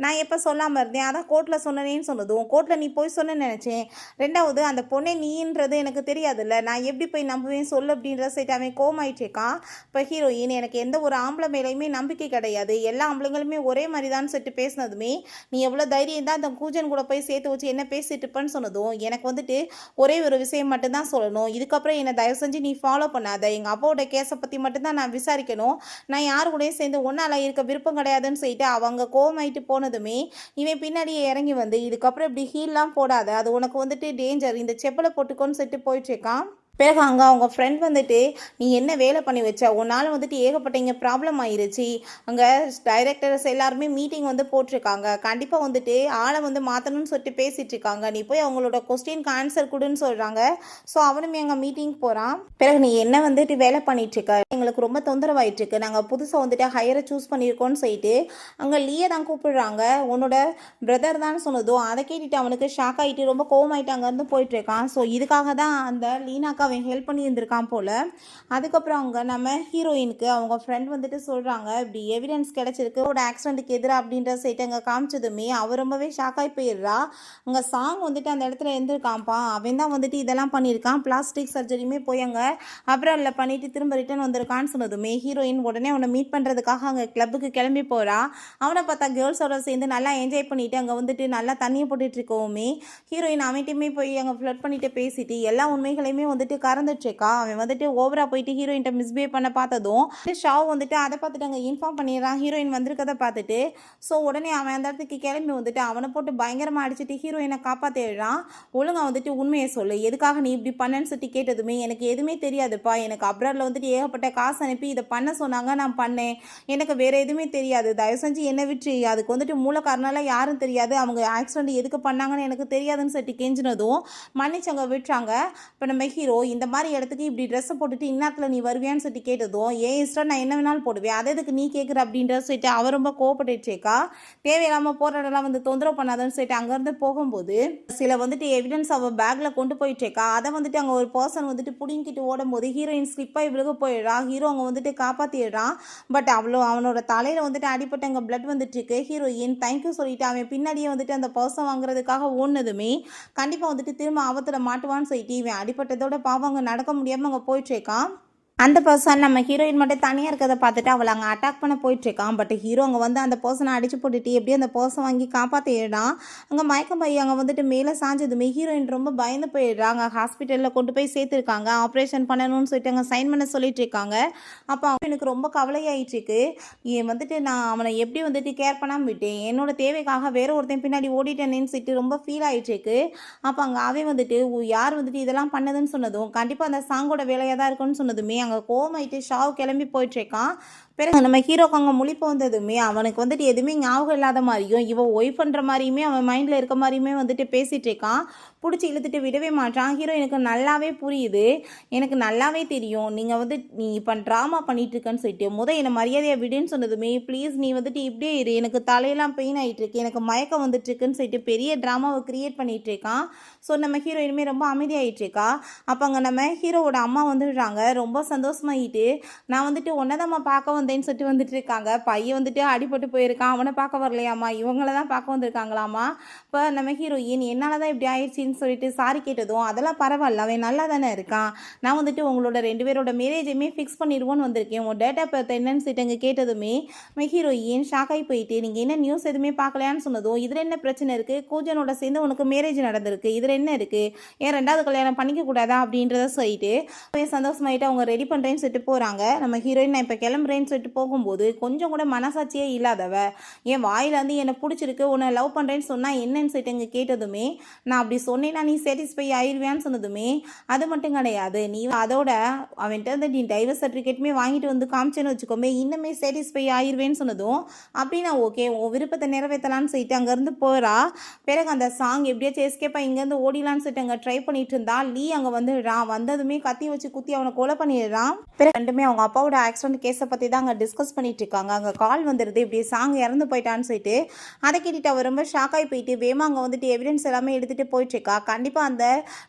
நான் எப்போ சொல்லாமல் இருந்தேன், அதான் கோர்ட்டில் சொன்னேன்னு சொன்னதும் கோர்ட்டில் நீ போய் சொன்னேன்னு நினச்சேன், 2வது அந்த பொண்ணை நீன்றது எனக்கு தெரியாதுல்ல, நான் எப்படி போய் நம்புவேன் சொல்லு அப்படின்ற சொல்லிட்டு அவன் கோவமாயிட்டுருக்கான். இப்போ ஹீரோயின் எனக்கு எந்த ஒரு ஆம்பளை மேலேயுமே நம்பிக்கை கிடையாது, எல்லா ஆம்பளைங்களுமே ஒரே மாதிரி தான் சொல்லிட்டு பேசினதுமே நீ எவ்வளோ தைரியம் தான் அந்த கூஜன் கூட போய் சேர்த்து வச்சு என்ன பேசிட்டு இருப்பேன்னு சொன்னதும் எனக்கு வந்துட்டு ஒரே ஒரு விஷயம் மட்டும்தான் சொல்லணும், இதுக்கப்புறம் என்னை தயவு செஞ்சு நீ ஃபாலோ பண்ணாத, எங்கள் அப்பாவோட கேஸை பற்றி மட்டும்தான் நான் விசாரிக்கணும், நான் யாரு கூடயும் சேர்ந்து ஒன்றால் இருக்க விருப்பம் கிடையாதுன்னு சொல்லிட்டு அவங்க கோவமாயிட்டு போனதுமே இவன் பின்னாடியே இறங்கி வந்து இதுக்கப்புறம் இப்படி ஹீல்லாம் போடாத, அது உனக்கு வந்துட்டு டேஞ்சர், இந்த செப்பலை போட்டுக்கோன்னு சொல்லிட்டு போயிட்டுருக்கான். பிறகு அங்கே அவங்க ஃப்ரெண்ட் வந்துட்டு, நீ என்ன வேலை பண்ணி வச்ச, உன்னால் வந்துட்டு ஏகப்பட்ட இங்கே ப்ராப்ளம் ஆயிருச்சு, அங்கே டைரக்டர்ஸ் எல்லாருமே மீட்டிங் வந்து போட்டிருக்காங்க, கண்டிப்பாக வந்துட்டு ஆளை வந்து மாற்றணும்னு சொல்லிட்டு பேசிகிட்டு இருக்காங்க, நீ போய் அவங்களோட கொஸ்டினுக்கு ஆன்சர் கொடுன்னு சொல்கிறாங்க. ஸோ அவனுமே எங்கள் மீட்டிங் போகிறான். பிறகு நீ என்ன வந்துட்டு வேலை பண்ணிகிட்ருக்க, எங்களுக்கு ரொம்ப தொந்தரவாயிட்டுருக்கு, நாங்கள் புதுசாக வந்துட்டு ஹையரை சூஸ் பண்ணியிருக்கோன்னு சொல்லிட்டு அங்கே லீயை தான் கூப்பிடுறாங்க. உன்னோட பிரதர் தான் சொன்னதும் அதை கேட்டுட்டு அவனுக்கு ஷாக் ஆகிட்டு ரொம்ப கோவமாயிட்டு அங்கேருந்து போயிட்டுருக்கான். ஸோ இதுக்காக தான் அந்த லீனாக்கு அவன் ஹெல்ப் பண்ணி இருந்திருக்கான் போல். அதுக்கப்புறம் அவங்க நம்ம ஹீரோயினுக்கு அவங்க ஃப்ரெண்ட் வந்துட்டு சொல்கிறாங்க, இப்படி எவிடன்ஸ் கிடச்சிருக்கு ஒரு ஆக்சிடென்ட்டுக்கு எதிராக அப்படின்ற சைட்டை அங்கே காமிச்சதுமே அவள் ரொம்பவே ஷாக்காகி போயிடுறா. அங்கே சாங் வந்துட்டு அந்த இடத்துல இருந்திருக்கான்ப்பா, அவன் தான் வந்துட்டு இதெல்லாம் பண்ணியிருக்கான், பிளாஸ்டிக் சர்ஜரியுமே போய் அங்கே அப்ராடில் பண்ணிவிட்டு திரும்ப ரிட்டன் வந்திருக்கான்னு சொன்னதுமே ஹீரோயின் உடனே அவனை மீட் பண்ணுறதுக்காக அங்கே கிளப்புக்கு கிளம்பி போகிறா. அவனை பார்த்தா கேர்ள்ஸோட சேர்ந்து நல்லா என்ஜாய் பண்ணிவிட்டு அங்கே வந்துட்டு நல்லா தண்ணியை போட்டுட்டு இருக்கவுமே ஹீரோயின் அவன்கிட்டையுமே போய் அங்கே ஃப்ளட் பண்ணிட்டு பேசிட்டு எல்லா உண்மைகளையுமே வந்துட்டு கறந்துட்டுருக்கா. அவன் வந்துட்டு ஓவரா போயிட்டு ஹீரோயின்ட்ட மிஸ்பிஹேவ் பண்ண பார்த்ததும் ஷாவ் வந்துட்டு அதை பார்த்துட்டு அங்கே இன்ஃபார்ம் பண்ணிடுறான் ஹீரோயின் வந்திருக்கதை பார்த்துட்டு. ஸோ உடனே அவன் அந்த இடத்துக்கு கிளம்பி வந்துட்டு அவனை போட்டு பயங்கரமாக அடிச்சுட்டு ஹீரோயினை காப்பாற்றிடுறான். ஒழுங்காக வந்துட்டு உண்மையை சொல்லு, எதுக்காக நீ இப்படி பண்ணன்னு சொல்லி கேட்டதுமே எனக்கு எதுவுமே தெரியாதுப்பா, எனக்கு அப்ராடில் வந்துட்டு ஏகப்பட்ட காசு அனுப்பி இதை பண்ண சொன்னாங்க, நான் பண்ணேன், எனக்கு வேறு எதுவுமே தெரியாது, தயவு செஞ்சு என்னை விட்டு, அதுக்கு வந்துட்டு மூல காரணம்லாம் யாரும் தெரியாது, அவங்க ஆக்சிடென்ட் எதுக்கு பண்ணாங்கன்னு எனக்கு தெரியாதுன்னு சொல்லி கெஞ்சினதும் மன்னிச்சவங்க விட்டுறாங்க. இப்போ நம்ம ஹீரோ இந்த மாதிரி இடத்துக்கு இப்படி ட்ரெஸ்ஸை போட்டுட்டு இந்நேரத்தில் நீ வருவியான்னு சொல்லி கேட்டதும் ஏன் இஷ்டம் நான் என்ன வேணாலும் போடுவேன், அதை எதுக்கு நீ கேட்குற அப்படின்ற சொல்லிட்டு அவர் ரொம்ப கோவப்பட்டுச்சேக்கா. தேவையில்லாமல் போகிற இடம்லாம் வந்து தொந்தரவு பண்ணாதன்னு சொல்லிட்டு அங்கேருந்து போகும்போது சில வந்துட்டு எவிடன்ஸ் அவள் பேக்கில் கொண்டு போயிட்டேக்கா. அதை வந்துட்டு அங்கே ஒரு பர்சன் வந்துட்டு பிடிங்கிட்டு ஓடும்போது ஹீரோயின் ஸ்லிப்பாக இவளுக்கு போயிடுறா. ஹீரோ அங்கே வந்துட்டு காப்பாற்றிடுறான். பட் அவனோட தலையில் வந்துட்டு அடிப்பட்டு அங்கே பிளட் வந்துட்டு இருக்கு. ஹீரோயின் தேங்க்யூ சொல்லிட்டு அவன் பின்னாடியே வந்துட்டு அந்த பர்சன் வாங்குறதுக்காக ஓடுனதுமே கண்டிப்பாக வந்துட்டு திரும்ப ஆபத்தில் மாட்டுவான்னு சொல்லிட்டு இவன் அடிப்பட்டதோட பாவம் அங்கே நடக்க முடியாமல் அங்கே போயிட்டுருக்கான். அந்த பர்சன் நம்ம ஹீரோயின் மட்டும் தனியாக இருக்கிறத பார்த்துட்டு அவளை அங்கே அட்டாக் பண்ண போயிட்டுருக்கான். பட் ஹீரோ அங்கே வந்து அந்த பர்சனை அடிச்சு போட்டுட்டு எப்படியும் அந்த பர்சன் வாங்கி காப்பாற்றிடுறான். அங்கே மயக்கம் போய் அங்கே வந்துட்டு மேலே சாஞ்சதுமே ஹீரோயின் ரொம்ப பயந்து போயிடுறாங்க. ஹாஸ்பிட்டலில் கொண்டு போய் சேர்த்துருக்காங்க, ஆப்ரேஷன் பண்ணணும்னு சொல்லிட்டு அங்கே சைன் பண்ண சொல்லிட்டு இருக்காங்க. அப்போ எனக்கு ரொம்ப கவலையாயிட்டுருக்கு, ஏன் வந்துட்டு நான் அவனை எப்படி வந்துட்டு கேர் பண்ணாமல் விட்டேன், என்னோட தேவைக்காக வேற ஒருத்தன் பின்னாடி ஓடிட்டேனேன்னு சொல்லிட்டு ரொம்ப ஃபீல் ஆகிட்டுருக்கு. அப்போ அங்கே அவன் வந்துட்டு யார் வந்துட்டு இதெல்லாம் பண்ணதுன்னு சொன்னதும் கண்டிப்பாக அந்த சாங்கோட வேலையாக தான் இருக்குன்னு சொன்னதுமே அங்கே கோவமாயிட்டு ஷாவ் கிளம்பி போயிட்டுருக்கான். பிறகு நம்ம ஹீரோக்கு அங்கே முழிப்பு வந்ததுமே அவனுக்கு வந்துட்டு எதுவுமே ஞாபகம் இல்லாத மாதிரியும் இவன் ஒய்ஃப்ன்ற மாதிரியுமே அவன் மைண்டில் இருக்க மாதிரியுமே வந்துட்டு பேசிகிட்டு இருக்கான். பிடிச்சி இழுத்துட்டு விடவே மாட்டான். ஹீரோ எனக்கு நல்லாவே புரியுது, எனக்கு நல்லாவே தெரியும் நீங்கள் வந்து நீ இப்போ ட்ராமா பண்ணிகிட்ருக்கன்னு சொல்லிட்டு என்னை மரியாதையை விடுன்னு சொன்னதுமே ப்ளீஸ் நீ வந்துட்டு இப்படியே இரு, எனக்கு தலையெல்லாம் பெயின் ஆகிட்டுருக்கு, எனக்கு மயக்கம் வந்துட்டுருக்குன்னு சொல்லிட்டு பெரிய ட்ராமாவை க்ரியேட் பண்ணிகிட்ருக்கான். ஸோ நம்ம ஹீரோயினுமே ரொம்ப அமைதியாகிட்டுருக்கா. அப்போ அங்கே நம்ம ஹீரோவோட அம்மா வந்துடுறாங்க. ரொம்ப சந்தோஷமாகிட்டு நான் வந்துட்டு ஒன்னதாம்மா பார்க்க வந்தேன்னு சொல்லிட்டு வந்துட்டு இருக்காங்க. பையன் வந்துட்டு அடிபட்டு போயிருக்கான், அவனை பார்க்க வரலையாம்மா, இவங்கள தான் பார்க்க வந்திருக்காங்களாம்மா. இப்போ நம்ம ஹீரோயின் என்னால் தான் இப்படி ஆயிடுச்சின்னு சொல்லிட்டு சாரி கேட்டதும் அதெல்லாம் பரவாயில்ல, அவன் நல்லா தானே இருக்கான், நான் வந்துட்டு உங்களோட 2 பேரோட மேரேஜையுமே ஃபிக்ஸ் பண்ணிடுவோன்னு வந்திருக்கேன், உன் டேட்டா பர்த் என்னன்னு சொல்லிட்டு அங்கே கேட்டதுமே நம்ம ஹீரோயின் ஷாக்காகி போயிட்டு நீங்கள் என்ன நியூஸ் எதுவுமே பார்க்கலையான்னு சொன்னதும் இதில் என்ன பிரச்சனை இருக்குது, கூஜனோட சேர்ந்து உனக்கு மேரேஜ் நடந்திருக்கு, இதில் என்ன இருக்குது, ஏன் 2வது கல்யாணம் பண்ணிக்க கூடாதா அப்படின்றத சொல்லிட்டு சந்தோஷமாயிட்டு அவங்க ரெடி பண்ணுறேன்னு சொல்லிட்டு போகிறாங்க. நம்ம ஹீரோயின் நான் இப்போ கிளம்புறேன்னு சொல்லிட்டு போகும்போது கொஞ்சம் கூட மனசாட்சியே இல்லாதவ என் வாயில் வந்து என்னை பிடிச்சிருக்கு, உன்னை லவ் பண்ணுறேன்னு சொன்னால் என்னன்னு சொல்லிட்டு இங்கே கேட்டதுமே நான் அப்படி சொன்னேன்னா நீ சாட்டிஸ்ஃபை ஆயிடுவேன்னு சொன்னதுமே அது மட்டும் கிடையாது, நீ அதோட அவன்கிட்ட வந்து நீ டைவர்ஸ் சர்டிஃபிகேட்டுமே வாங்கிட்டு வந்து காமிச்சேன்னு வச்சுக்கோமே இன்னுமே சாட்டிஸ்ஃபை ஆயிடுவேன்னு சொன்னதும் அப்படின்னா ஓகே உன் விருப்பத்தை நிறைவேற்றலான்னு சொல்லிட்டு அங்கேருந்து போகிறா. பிறகு அந்த சாங் எப்படியாச்சும் எஸ்கேப்பாக இங்கேருந்து ஓடிலான்னு சொல்லிட்டு அங்கே ட்ரை பண்ணிட்டு இருந்தா லீ அங்கே வந்துடுறான். வந்ததுமே கத்தி வச்சு குத்தி அவனை கொலை பண்ணிடுறான். பிறகு ரெண்டுமே அவங்க அப்பாவோட ஆக்சிடென்ட் கேஸை பற்றி தான் அங்கே டிஸ்கஸ் பண்ணிட்டு இருக்காங்க. அங்கே கால் வந்துடுது இப்படி சாங் இறந்து போயிட்டான்னு சொல்லிட்டு அதை கேட்டுட்டு அவர் ரொம்ப ஷாக்காகி போயிட்டு வேமா அங்கே வந்துட்டு எவிடன்ஸ் எல்லாமே எடுத்துகிட்டு போயிட்டுருக்கா. கண்டிப்பாக அந்த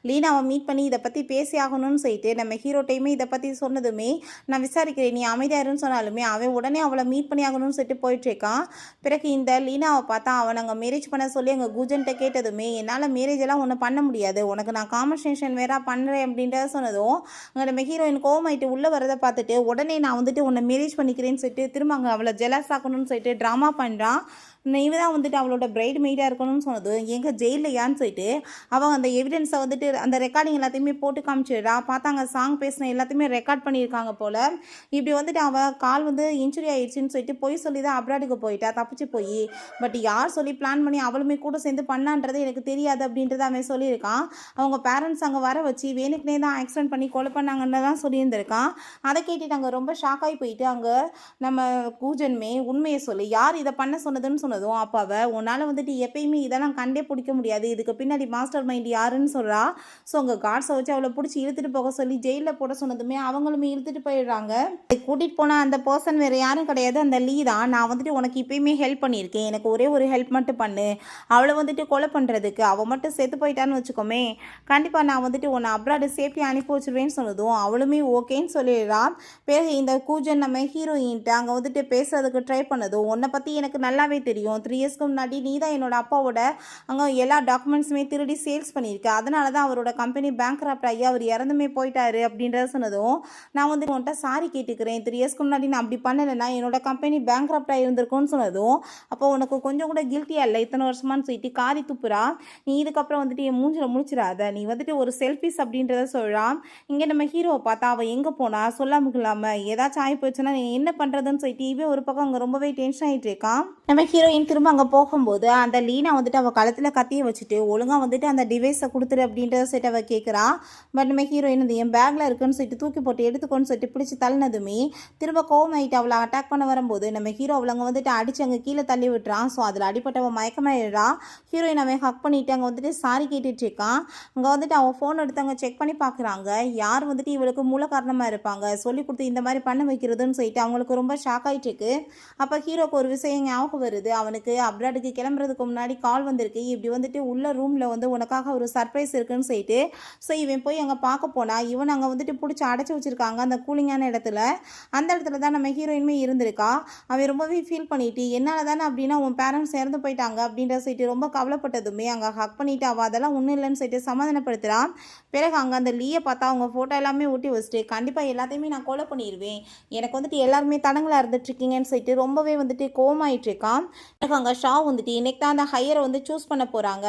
லீனாவை மீட் பண்ணி இதை பற்றி பேசி ஆகணும்னு சொல்லிட்டு நம்ம ஹீரோ டைமே இதை பற்றி சொன்னதுமே நான் விசாரிக்கிறேன் நீ அமைதியாருன்னு சொன்னாலுமே அவன் உடனே அவளை மீட் பண்ணி ஆகணும்னு சொல்லிட்டு போயிட்டுருக்கான். பிறகு இந்த லீனாவை பார்த்தா அவன் அங்கே மேரேஜ் பண்ண சொல்லி அங்கே கூஜன்ட்ட கேட்டதுமே என்னால் மேரேஜ் எல்லாம் ஒன்றும் பண்ண முடியாது, உனக்கு நான் காம்பன்சேஷன் வேற பண்ணுறேன் அப்படின்றத சொன்னதும் அங்கே நம்ம ஹீரோயின் கோவமாயிட்டு உள்ளே வரதை பார்த்துட்டு உடனே நான் வந்துட்டு உன்னை மேரேஜ் பண்ணிக்கிறேன்னு சொல்லிட்டு திரும்ப அங்கே அவளை ஜெலஸ் ஆக்கணும்னு சொல்லிட்டு ட்ராமா பண்ணுறான். இவ தான் வந்துட்டு அவளோட பிரைட் மெய்டாக இருக்கணும்னு சொன்னது எங்கள் ஜெயிலில் ஏன்னு சொல்லிட்டு அவள் அந்த எவிடன்ஸை வந்துட்டு அந்த ரெக்கார்டிங் எல்லாத்தையுமே போட்டு காமிச்சிடுறா. பார்த்தாங்க சாங் பேசின எல்லாத்தையுமே ரெக்கார்ட் பண்ணியிருக்காங்க போல். இப்படி வந்துட்டு அவள் கால் வந்து இன்ஜுரி ஆயிடுச்சுன்னு சொல்லிட்டு போய் சொல்லி தான் அப்ராடுக்கு போயிட்டா தப்பிச்சு போய். பட் யார் சொல்லி பிளான் பண்ணி அவளுமே கூட சேர்ந்து பண்ணான்றது எனக்கு தெரியாது அப்படின்றத அவன் சொல்லியிருக்கான். அவங்க பேரண்ட்ஸ் அங்கே வர வச்சு வேணுக்குனே தான் ஆக்சிடென்ட் பண்ணி கொலை பண்ணாங்கன்னு தான் சொல்லியிருந்திருக்கான். அதை கேட்டுட்டு அங்கே ரொம்ப ஷாக்காகி போயிட்டு அங்கே நம்ம கூஜன்மே உண்மையை சொல்லி யார் இதை பண்ண சொன்னதுன்னு சொன்னதும் அப்போ அவள் உன்னால் வந்துட்டு எப்பயுமே இதெல்லாம் கண்டே பிடிக்க முடியாது, இதுக்கு பின்னாடி மாஸ்டர் மைண்ட் யாருன்னு சொல்கிறா. ஸோ உங்கள் கார்ட்ஸை வச்சு அவளை பிடிச்சி இழுத்துட்டு போக சொல்லி ஜெயிலில் போட சொன்னதுமே அவங்களுமே இழுத்துட்டு போயிடுறாங்க. கூட்டிகிட்டு போனால் அந்த பர்சன் வேறு யாரும் கிடையாது, அந்த லீ தான். நான் வந்துட்டு உனக்கு இப்பயுமே ஹெல்ப் பண்ணியிருக்கேன், எனக்கு ஒரே ஒரு ஹெல்ப் மட்டும் பண்ணு, அவளை வந்துட்டு கொலை பண்ணுறதுக்கு அவள் மட்டும் செத்து போயிட்டான்னு வச்சுக்கோமே, கண்டிப்பாக நான் வந்துட்டு உன்னை அப்ராடு சேஃப்டியாக அனுப்பி வச்சுருவேன்னு சொன்னதும் அவளுமே ஓகேன்னு சொல்லிடுறா. பிறகு இந்த கூஜன் நம்ம ஹீரோயின்ட்டு அங்கே வந்துட்டு பேசுறதுக்கு ட்ரை பண்ணதும் உன்னை பற்றி எனக்கு நல்லாவே தெரியும், 3 இயர்ஸ்க்கு முன்னாடி நீ தான் என்னோட அப்பாவோட அங்கே எல்லா டாக்குமெண்ட்ஸுமே திருடி சேல்ஸ் பண்ணியிருக்க, அதனால தான் அவரோட கம்பெனி பேங்க்ரப்ட் ஆகி அவர் இறந்துமே போயிட்டாரு அப்படின்றத சொன்னதும் நான் வந்து உன்கிட்ட சாரி கேட்டுக்கிறேன், 3 இயர்ஸ்க்கு முன்னாடி நான் அப்படி பண்ணலைன்னா என்னோட கம்பெனி பேங்க்ரப்ட் ஆகியிருந்திருக்கும்னு சொன்னதும் அப்போ உனக்கு கொஞ்சம் கூட கில்ட்டியாக இல்லை இத்தனை வருஷமானு சொல்லிட்டு காரி துப்புறா. நீ இதுக்கப்புறம் வந்துட்டு என் மூஞ்சில் முடிச்சிடாத, நீ வந்துட்டு ஒரு செல்ஃபிஸ் அப்படின்றத சொல்கிறான். இங்கே நம்ம ஹீரோவை பார்த்தா அவள் எங்கே போனா சொல்லாமல் இல்லாமல் ஏதாச்சும் ஆகி போச்சுன்னா நீ என்ன பண்ணுறதுன்னு சொல்லிட்டு இவன் ஒரு பக்கம் அங்கே ரொம்பவே டென்ஷன் ஆகிட்டு இருக்கான். நம்ம ஹீரோயின் திரும்ப அங்கே போகும்போது அந்த லீனா வந்துட்டு அவள் கழுத்தில் கத்தியை வச்சுட்டு ஒழுங்காக வந்துட்டு அந்த டிவைஸை கொடுத்துரு அப்படின்றத சொல்லிட்டு அவள் கேட்குறா. பட் நம்ம ஹீரோயின் அது என் பேக்கில் இருக்குன்னு சொல்லிட்டு தூக்கி போட்டு எடுத்துக்கோன்னு சொல்லிட்டு பிடிச்சி தள்ளினதுமே திரும்ப கோவம் ஆகிட்டு அவளை அட்டாக் பண்ண வரும்போது நம்ம ஹீரோ அவளை அங்கே வந்துட்டு அடிச்சு அங்கே கீழே தள்ளி விட்டுறான். ஸோ அதில் அடிப்பட்டவன் மயக்கமாயிடுறா. ஹீரோயின் அவன் ஹக் பண்ணிவிட்டு அங்கே வந்துட்டு சாரி கேட்டுட்டு இருக்கான். அங்கே வந்துட்டு அவன் ஃபோன் எடுத்து அங்கே செக் பண்ணி பார்க்குறாங்க யார் வந்துட்டு இவளுக்கு மூல காரணமாக இருப்பாங்க சொல்லி கொடுத்து இந்த மாதிரி பண்ண வைக்கிறதுன்னு சொல்லிட்டு அவங்களுக்கு ரொம்ப ஷாக் ஆகிட்டு இருக்கு. அப்போ ஹீரோக்கு ஒரு விஷயம் ஞாபகம் வருது, அவனுக்கு அப்ராடுக்கு கிளம்புறதுக்கு முன்னாடி கால் வந்திருக்கு, இப்படி வந்துட்டு உள்ள ரூமில் வந்து உனக்காக ஒரு சர்ப்ரைஸ் இருக்குன்னு சொல்லிட்டு. ஸோ இவன் போய் அங்கே பார்க்க போனா இவன் அங்கே வந்துட்டு பிடிச்சி அடைச்சி வச்சிருக்காங்க அந்த கூலிங்கான இடத்துல. அந்த இடத்துல தான் நம்ம ஹீரோயினுமே இருந்திருக்கா. அவன் ரொம்பவே ஃபீல் பண்ணிட்டு என்னால் தானே அப்படின்னா உன் பேரண்ட்ஸ் இறந்து போயிட்டாங்க அப்படின்ற சொல்லிட்டு ரொம்ப கவலைப்பட்டதுமே அங்கே ஹக் பண்ணிட்டு அவள் அதெல்லாம் ஒன்றும் இல்லைன்னு சொல்லிட்டு சமாதானப்படுத்துகிறான். பிறகு அங்கே அந்த லீயை பார்த்தா அவங்க ஃபோட்டோ எல்லாமே ஊட்டி வச்சுட்டு கண்டிப்பாக எல்லாத்தையுமே நான் கொலை பண்ணிடுவேன், எனக்கு வந்துட்டு எல்லாருமே தடங்களாக இருந்துட்டுருக்கீங்கன்னு சொல்லிட்டு ரொம்பவே வந்துட்டு கோமாயிட்டு இருக்கான். எனக்கு அங்கே ஷா வந்துட்டு இன்னைக்கு தான் அந்த ஹையரை வந்து சூஸ் பண்ண போகிறாங்க,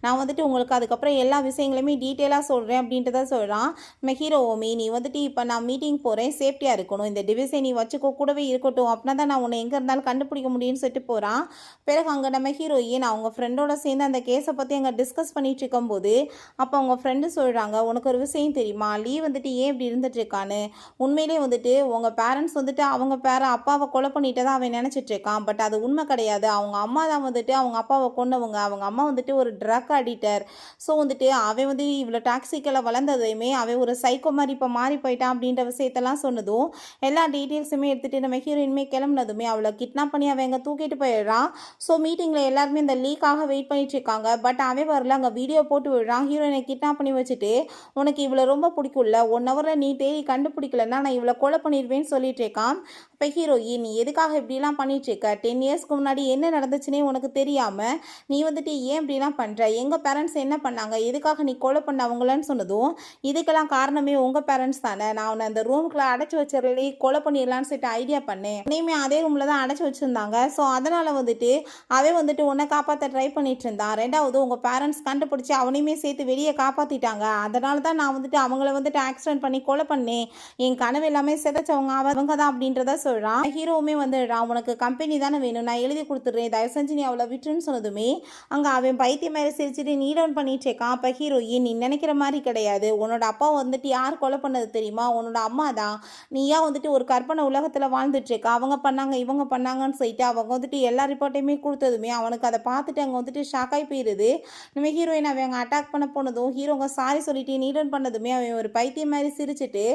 நான் வந்துட்டு உங்களுக்கு அதுக்கப்புறம் எல்லா விஷயங்களையுமே டீட்டெயிலாக சொல்கிறேன் அப்படின்றத சொல்கிறான். நம்ம ஹீரோ ஓமி நீ வந்துட்டு இப்போ நான் மீட்டிங் போகிறேன், சேஃப்டியாக இருக்கணும், இந்த டிவைஸை நீ வச்சுக்கோ கூடவே இருக்கட்டும், அப்படின்னா தான் நான் உன்னை எங்கே இருந்தாலும் கண்டுபிடிக்க முடியும்னு சொல்லிட்டு போகிறான். பிறகு அங்கே நம்ம ஹீரோயின் அவங்க ஃப்ரெண்டோட சேர்ந்து அந்த கேஸை பற்றி அங்கே டிஸ்கஸ் பண்ணிட்டு இருக்கும்போது அப்போ அவங்க ஃப்ரெண்டு சொல்கிறாங்க உனக்கு ஒரு விஷயம் தெரியுமா, லீ வந்துட்டு ஏன் இப்படி இருந்துட்டு இருக்கான்னு, உண்மையிலே வந்துட்டு உங்கள் பேரண்ட்ஸ் வந்துட்டு அவங்க அப்பாவை கொலை பண்ணிட்டு தான் அவன் நினச்சிட்டு இருக்கான், பட் அது உண்மை கிடையாது, அவங்க அம்மா தான் வந்துட்டு அவங்க அப்பாவை கொன்னவங்க, அவங்க அம்மா வந்துட்டு ஒரு ட்ரக் அடிக்டர். ஸோ வந்துட்டு அவன் வந்து இவ்வளோ டாக்ஸிக்கலை வளர்ந்ததையுமே அவன் ஒரு சைக்கோ மாதிரி இப்போ மாறி போயிட்டான் அப்படின்ற விஷயத்தெல்லாம் சொன்னதும் எல்லா டீட்டெயில்ஸுமே எடுத்துகிட்டு நம்ம ஹீரோயினுமே கிளம்புனதுமே அவளை கிட்னாப் பண்ணி அவன் எங்கே தூக்கிட்டு போயிடுறான். ஸோ மீட்டிங்கில் எல்லாருமே இந்த லீக்காக வெயிட் பண்ணிட்டு இருக்காங்க. பட் அவன் வரல, அங்கே வீடியோ போட்டு விடுறான். ஹீரோயினை கிட்னாப் பண்ணி வச்சுட்டு உனக்கு இவ்வளோ ரொம்ப பிடிக்கும்ல, 1 ஹவரில் நீ தேடி கண்டுபிடிக்கலன்னா நான் இவ்வளோ கொலை பண்ணிடுவேன்னு சொல்லிட்டு இருக்கான். இப்போ ஹீரோயின் நீ எதுக்காக இப்படிலாம் பண்ணிட்டு இருக்க, 10 இயர்ஸ்க்கு முன்னாடி என்ன நடந்துச்சுன்னே உனக்கு தெரியாமல் நீ வந்துட்டு ஏன் இப்படிலாம் பண்ணுற, எங்கள் பேரண்ட்ஸ் என்ன பண்ணாங்க, எதுக்காக நீ கொலை பண்ண அவங்களன்னு சொன்னதும் இதுக்கெல்லாம் காரணமே உங்கள் பேரண்ட்ஸ் தானே, நான் உன்னை அந்த ரூமுக்குள்ளே அடைச்சி வச்சிடலே கொலை பண்ணிடலான்னு சொல்லிட்டு ஐடியா பண்ணேன், உன்னையுமே அதே ரூமில் தான் அடைச்சி வச்சுருந்தாங்க, ஸோ அதனால் வந்துட்டு அவன் வந்துட்டு உன்னை காப்பாற்ற ட்ரை பண்ணிட்டு இருந்தான், ரெண்டாவது உங்கள் பேரண்ட்ஸ் கண்டுபிடிச்சி அவனையுமே சேர்த்து வெளியே காப்பாற்றிட்டாங்க, அதனால தான் நான் வந்துட்டு அவங்கள வந்துட்டு ஆக்சிடென்ட் பண்ணி கொலை பண்ணேன், என் கனவு எல்லாமே சிதைச்சவங்க அவங்க தான் அப்படின்றத சொல்கிறான். ஹீரோவுமே வந்துடுறான் உனக்கு கம்பெனி தானே வேணும், நான் எழுதி கொடுத்துட்றேன், தயவு செஞ்சு நீ அவளை விட்டுருன்னு சொன்னதுமே அங்கே அவன் பைத்தியம் மேலே சிரிச்சுட்டு நீ டவுன் பண்ணிட்டு இருக்கான். அப்போ ஹீரோயின் நீ நினைக்கிற மாதிரி கிடையாது, உன்னோட அப்பா வந்துட்டு யார் கொலை பண்ணது தெரியுமா, உன்னோட அம்மா தான், நீயா வந்துட்டு ஒரு கற்பனை உலகத்தில் வாழ்ந்துட்டு இருக்கா, அவங்க பண்ணாங்க இவங்க பண்ணாங்கன்னு சொல்லிட்டு அவங்க வந்துட்டு எல்லா ரிப்போர்ட்டையுமே கொடுத்ததுமே அவனுக்கு அதை பார்த்துட்டு அங்கே வந்துட்டு ஷாக்காகி போயிடுது. நம்ம ஹீரோயின் அவன் அங்கே அட்டாக் பண்ண போனதும் ஹீரோங்க சாரி சொல்லிட்டு நீடன் பண்ணதுமே அவன் ஒரு பைத்தியம் மாதிரி சிரிச்சுட்டு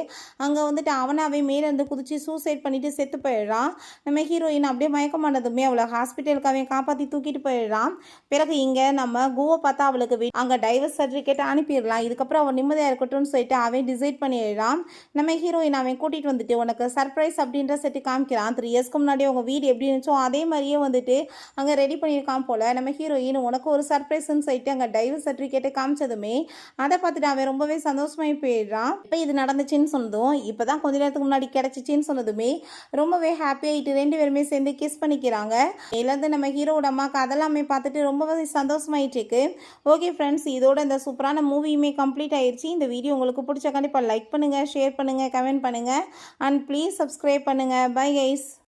அங்கே வந்துட்டு அவனாவே மேலேருந்து குதிச்சு சூசைட் பண்ணிட்டு செத்து போயிடுறான். நம்ம ஹீரோயின் அப்படியே மயக்கம் பண்ணதுமே அவளை ஹாஸ்பிட்டலுக்கு அவன் காப்பாற்றி தூக்கிட்டு போயிடுறான். பிறகு இங்கே நம்ம குவை பார்த்தா அவளுக்கு அங்கே டைவர்ஸ் சர்டிஃபிகேட் அனுப்பிடலாம், இதுக்கப்புறம் அவன் நிம்மதியாக இருக்கட்டும்னு சொல்லிட்டு அவன் டிசைட் பண்ணிடுறான். நம்ம ஹீரோயின் அவன் கூட்டிகிட்டு வந்துட்டு உனக்கு சர்ப்ரைஸ் அப்படின்ற செட்டு காமிக்கிறான். 3 இயர்ஸ்க்கு முன்னாடி அவங்க வீடு எப்படி இருந்துச்சோ அதே மாதிரியே வந்துட்டு அங்கே ரெடி பண்ணியிருக்கான் போல். நம்ம ஹீரோயின் உனக்கு ஒரு சர்ப்ரைஸ்ன்னு சொல்லிட்டு அங்கே டைவர்ஸ் சர்டிஃபிகேட்டை காமிச்சதுமே அதை பார்த்துட்டு அவன் ரொம்பவே சந்தோஷமாகி போயிடுறான். இப்போ இது நடந்துச்சுன்னு சொன்னதும் இப்போ தான் கொஞ்ச நேரத்துக்கு முன்னாடி கிடச்சிச்சின்னு சொன்னதுமே ரொம்பவே ஹாப்பி ஆகிட்டு 2 பேருமே சேர்ந்து கிஸ் பண்ணிக்கிறாங்க. இருந்து நம்ம ஹீரோவோட அம்மாவுக்கு அதெல்லாமே பார்த்துட்டு ரொம்பவே சந்தோஷமாயிட்டு இருக்கு. ஓகே ஃப்ரெண்ட்ஸ், இதோட இந்த சூப்பரான மூவியுமே கம்ப்ளீட் ஆயிடுச்சு. இந்த வீடியோ உங்களுக்கு பிடிச்ச கண்டிப்பாக லைக் பண்ணுங்கள், ஷேர் பண்ணுங்கள், கமெண்ட் பண்ணுங்கள் அண்ட் ப்ளீஸ் சப்ஸ்கிரைப் பண்ணுங்கள். Bye guys.